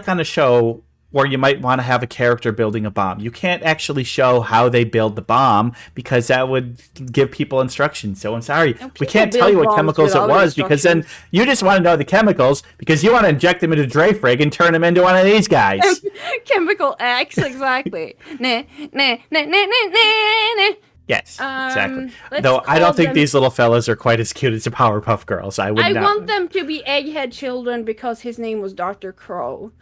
on a show where you might want to have a character building a bomb. You can't actually show how they build the bomb, because that would give people instructions. So I'm sorry, we can't tell you what chemicals it was, because then you just want to know the chemicals because you want to inject them into Dreyfrig and turn them into one of these guys. Chemical X, exactly. Nah. Yes, exactly. Though I don't think these little fellas are quite as cute as the Powerpuff Girls. I want them to be egghead children because his name was Dr. Crow.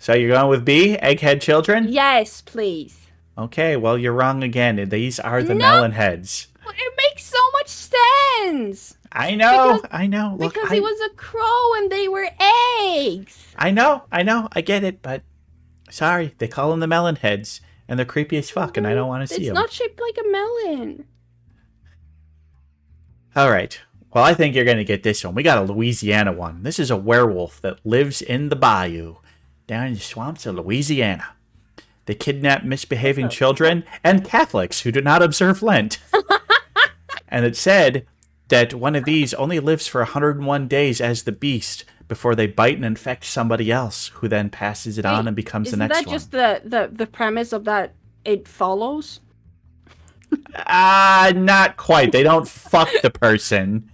So you're going with B, egghead children? Yes, please. Okay, well, you're wrong again. These are the melon heads. It makes so much sense. I know. Look, because he was a crow and they were eggs. I know. I get it, but sorry, they call them the melon heads, and they're creepy as fuck, and I don't want to see them. It's not shaped like a melon. All right. Well, I think you're going to get this one. We got a Louisiana one. This is a werewolf that lives in the bayou down in the swamps of Louisiana. They kidnap misbehaving children and Catholics who do not observe Lent. And it said that one of these only lives for 101 days as the beast before they bite and infect somebody else, who then passes it on and becomes the next one. Isn't that just the premise of that it follows? Not quite. They don't fuck the person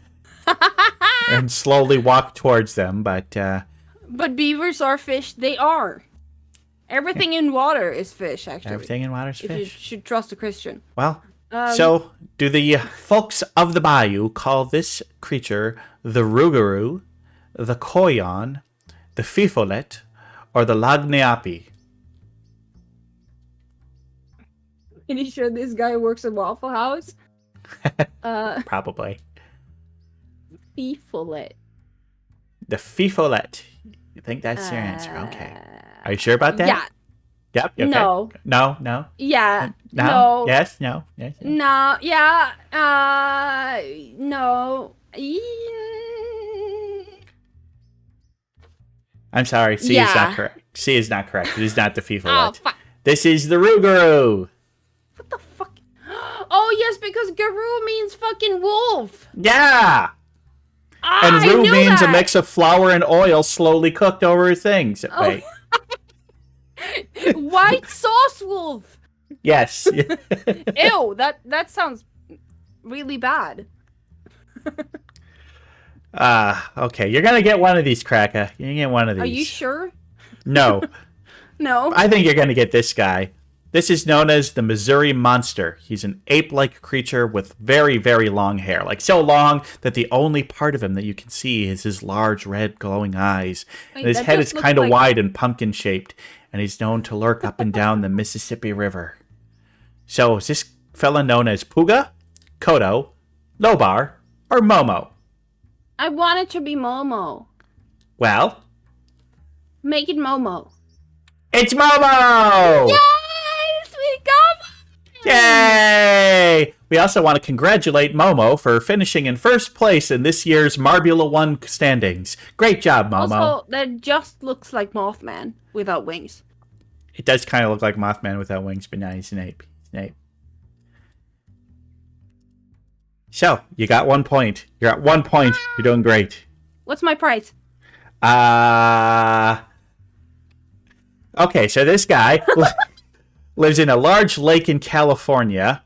and slowly walk towards them, but beavers are fish. They are. Everything in water is fish, actually. Everything in water is fish. You should trust a Christian. Well, so do the folks of the bayou call this creature the Rougarou, the Koyon, the Fifolet, or the Lagniapi? Are you sure this guy works at Waffle House? Probably. Fifolet. The Fifolet. You think that's your answer? Okay. Are you sure about that? Yeah. Yep. Okay. No. No. Yeah. No. No. Yes. No. Yes. No. Yeah. No. I'm sorry. C is not correct. C is not correct. It is not the FIFA lot. Fuck. This is the Rougarou. What the fuck? Oh, yes, because Garou means fucking wolf. Yeah. And I roux knew means that. a mix of flour and oil slowly cooked over things. Oh. Wait. White sauce wolf. Yes. Ew, that sounds really bad. Okay. You're going to get one of these, Kraka. You're going to get one of these. Are you sure? No. No. I think you're going to get this guy. This is known as the Missouri Monster. He's an ape-like creature with very, very long hair. Like, so long that the only part of him that you can see is his large, red, glowing eyes. Wait, and his that head just is kind of looks like- wide and pumpkin-shaped. And he's known to lurk up and down the Mississippi River. So, is this fella known as Puga, Kodo, Lobar, or Momo? I want it to be Momo. Well, Make it Momo. it's Momo! Yes, we got it! Yay! We also want to congratulate Momo for finishing in first place in this year's Marbula 1 standings. Great job, Momo. Also, that just looks like Mothman without wings. It does kind of look like Mothman without wings, but now he's an ape. He's an ape. So, you got 1 point. You're at 1 point. You're doing great. What's my price? Okay, so this guy lives in a large lake in California,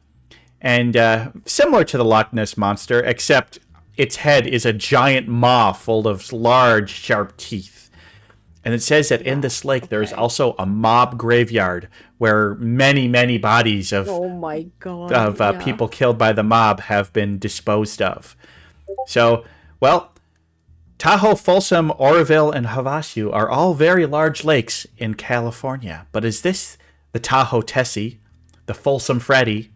and similar to the Loch Ness Monster, except its head is a giant maw full of large, sharp teeth. And it says that in this lake there is also a mob graveyard where many, many bodies of Oh my god. people killed by the mob have been disposed of. So, well, Tahoe, Folsom, Oroville, and Havasu are all very large lakes in California. But is this the Tahoe Tessie, the Folsom Freddy,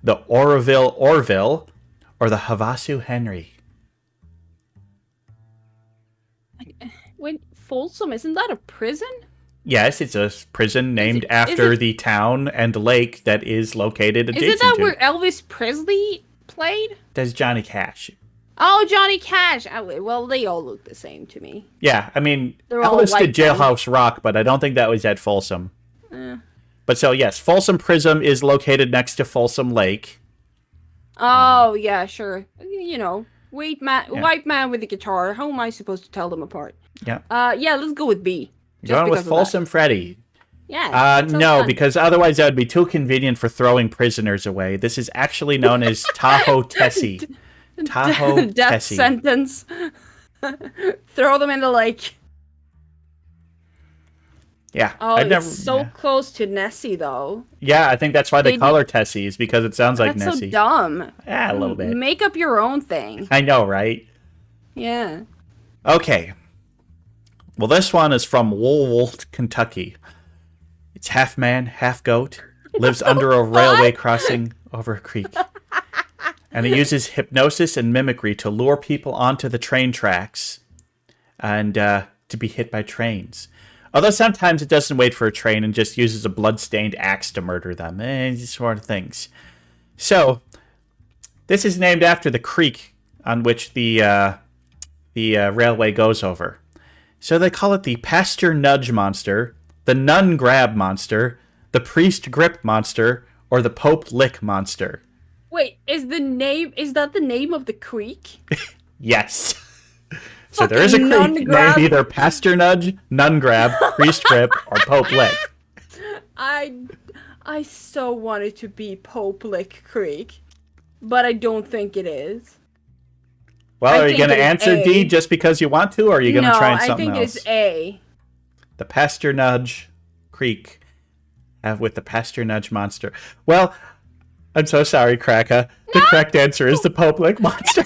the Oroville Orville, or the Havasu Henry? Wait, Folsom, isn't that a prison? Yes, it's a prison named after the town and lake that is located adjacent Isn't that to. where Elvis Presley played? That's Johnny Cash. Oh, Johnny Cash. Well, they all look the same to me. Yeah, I mean, They're all Elvis did white men. Jailhouse Rock, but I don't think that was at Folsom. But so, yes, Folsom Prison is located next to Folsom Lake. Oh, yeah, sure. You know, white man with a guitar. How am I supposed to tell them apart? Yeah. Yeah, let's go with B. Going with Folsom Freddy. Yeah. sounds No, fun. because otherwise that would be too convenient for throwing prisoners away. This is actually known as Tahoe Tessie. Tahoe Death Tessie. sentence. Throw them in the lake. Yeah. Oh, I've never, it's so yeah. close to Nessie, though. Yeah, I think that's why they They- call her Tessie, is because it sounds like That's Nessie. so dumb. Yeah, a little bit. Make up your own thing. I know, right? Yeah. Okay. Well, this one is from Louisville, Kentucky. It's half man, half goat, lives under a railway crossing over a creek. And it uses hypnosis and mimicry to lure people onto the train tracks and to be hit by trains. Although sometimes it doesn't wait for a train and just uses a blood-stained axe to murder them. These sort of things. So, this is named after the creek on which the railway goes over. So they call it the Pastor Nudge Monster, the Nun Grab Monster, the Priest Grip Monster, or the Pope Lick Monster. Wait, is that the name of the creek? Yes. So there is a Fucking creek Nun Grab. named either Pastor Nudge, Nun Grab, Priest Grip, or Pope Lick. I so want it to be Pope Lick Creek, but I don't think it is. Well, I are you think going to it is answer A. D just because you want to, or are you going to try I something think else? it's A. The Pastor Nudge Creek with the Pastor Nudge Monster. Well, I'm so sorry, Kraka. The correct answer is the Pope Lick Monster.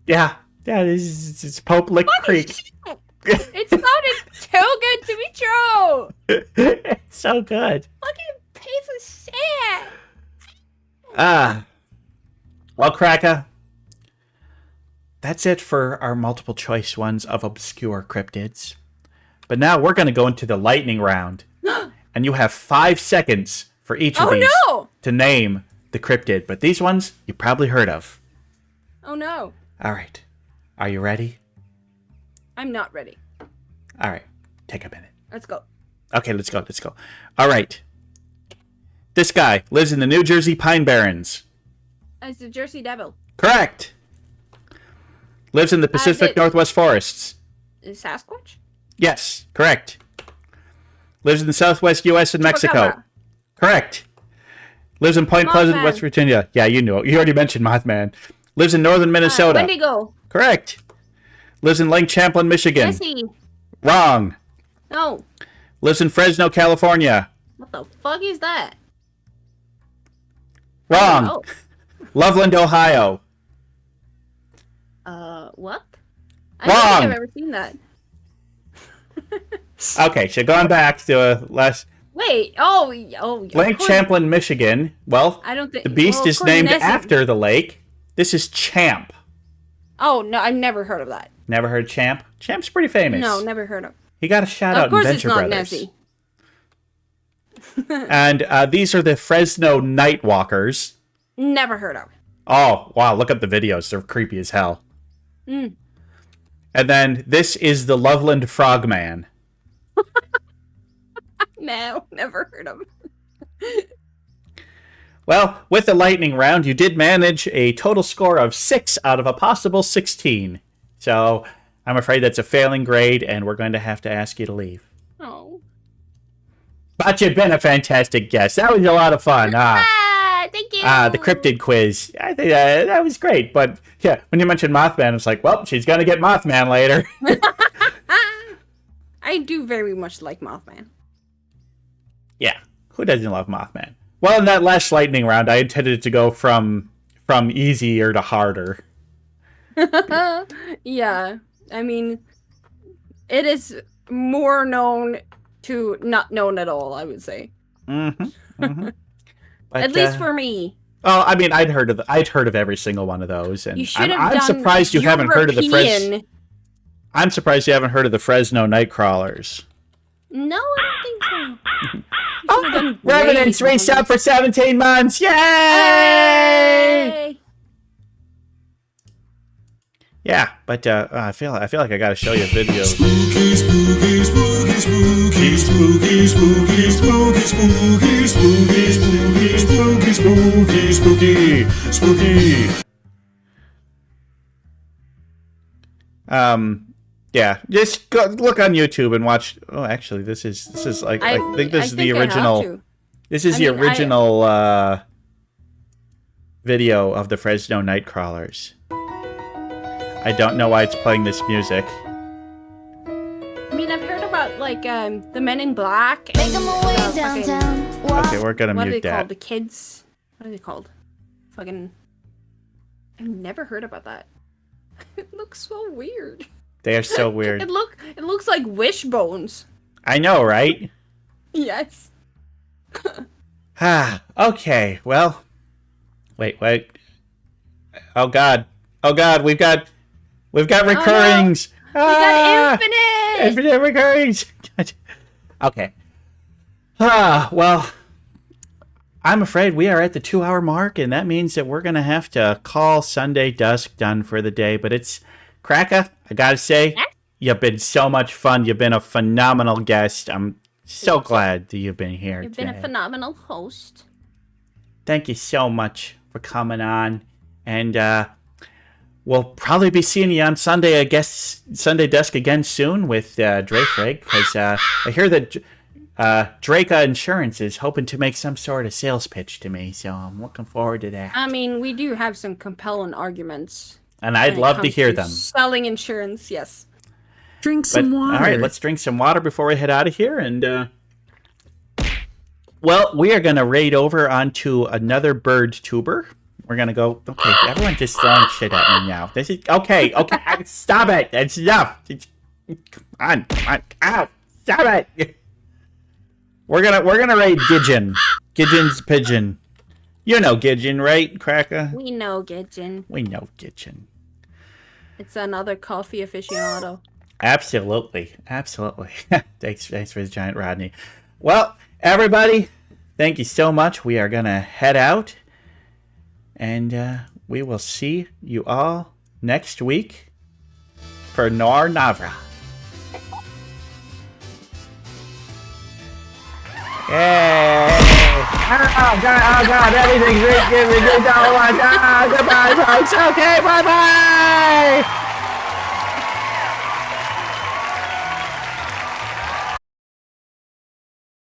Yeah, it's Pope Lick Creek. It sounded too good to be true. It's so good. Fucking piece of shit. Well, Kraka, that's it for our multiple choice ones of obscure cryptids. But now we're going to go into the lightning round. And you have 5 seconds for each of Oh, these no! to name the cryptid, but these ones you probably heard of. Oh no. All right. Are you ready? I'm not ready. All right. Take a minute. Let's go. Okay, let's go. All right. This guy lives in the New Jersey Pine Barrens. It's the Jersey Devil. Correct. Lives in the Pacific Northwest forests. Is Sasquatch? Yes, correct. Lives in the Southwest U.S. and Mexico. Chupacabra. Correct. Lives in Point Pleasant, Mothman. West Virginia. Yeah, you know it. You already mentioned Mothman. Lives in northern Minnesota. Wendigo. Correct. Lives in Lake Champlain, Michigan. Nessie. Wrong. No. Lives in Fresno, California. What the fuck is that? Wrong. Oh. Loveland, Ohio. What? I don't think Wrong. I've ever seen that. Okay, so going back to last... Wait. Oh. Lake Champlain, Michigan. Well, I don't think the beast is named after the lake. This is Champ. Oh no, I've never heard of that. Never heard Champ? Champ's pretty famous. No, never heard of. He got a shout out in Venture Brothers. Nessie. And these are the Fresno Nightwalkers. Never heard of. Oh, wow, look up the videos. They're creepy as hell. Mm. And then this is the Loveland Frogman. No, never heard of. Well, with the lightning round, you did manage a total score of 6 out of a possible 16. So, I'm afraid that's a failing grade, and we're going to have to ask you to leave. Oh. But you've been a fantastic guest. That was a lot of fun. Thank you. The cryptid quiz. I think that was great. But, yeah, when you mentioned Mothman, it's like, well, she's going to get Mothman later. I do very much like Mothman. Yeah, who doesn't love Mothman? Well, in that last lightning round, I intended to go from easier to harder. Yeah, I mean, it is more known to not known at all, I would say. Mm-hmm. Mm-hmm. But, At least for me. Oh, I mean, I'd heard of every single one of those, and You should have I'm done surprised you haven't heard of the European. I'm surprised you haven't heard of the Fresno Nightcrawlers. No, I don't think so. Oh, Revenants reached out for 17 months! Yay! Hey! Yeah, but I feel like I gotta show you a video. Spooky, spooky, spooky, spooky, spooky, spooky, spooky, spooky, spooky, spooky, spooky, spooky, spooky, spooky. Yeah, just go look on YouTube and watch. Oh, actually, this is like I think this is the original. This is the original video of the Fresno Nightcrawlers. I don't know why it's playing this music. I mean, I've heard about like the Men in Black. Make 'em away downtown. Okay, we're gonna What are mute they that. called? The kids. What are they called? Fucking. I've never heard about that. It looks so weird. They are so weird. It looks like wishbones. I know, right? Yes. Okay, well. Wait. Oh god, we've got recurrings. We got Infinite recurrings. Okay. Well, I'm afraid we are at the 2-hour mark, and that means that we're gonna have to call Sunday Dusk done for the day. But it's Kraka, I gotta say, you've been so much fun. You've been a phenomenal guest. I'm so glad that you've been here. You've been a phenomenal host. Thank you so much for coming on, and we'll probably be seeing you on Sunday. I guess Sunday Dusk again soon with Drake Frig, because I hear that Draka Insurance is hoping to make some sort of sales pitch to me, so I'm looking forward to that. I mean, we do have some compelling arguments. And I'd love to hear them. Selling insurance, yes. Drink some water. All right, let's drink some water before we head out of here. And, well, we are going to raid over onto another bird tuber. We're going to go... Okay, everyone just throwing shit at me now. This is... Okay, stop it. That's enough. Come on. Ow, stop it. We're gonna raid Gidgeon. Gidgeon's pigeon. You know Gidgeon, right, Kraka? We know Gidgeon. We know Gidgeon. It's another coffee aficionado. Absolutely. Thanks for the giant Rodney. Well, everybody, thank you so much. We are gonna head out, And we will see you all next week for Nor Navra. Yay! Oh God, everything's giving me so much. Goodbye, folks. Okay, bye-bye!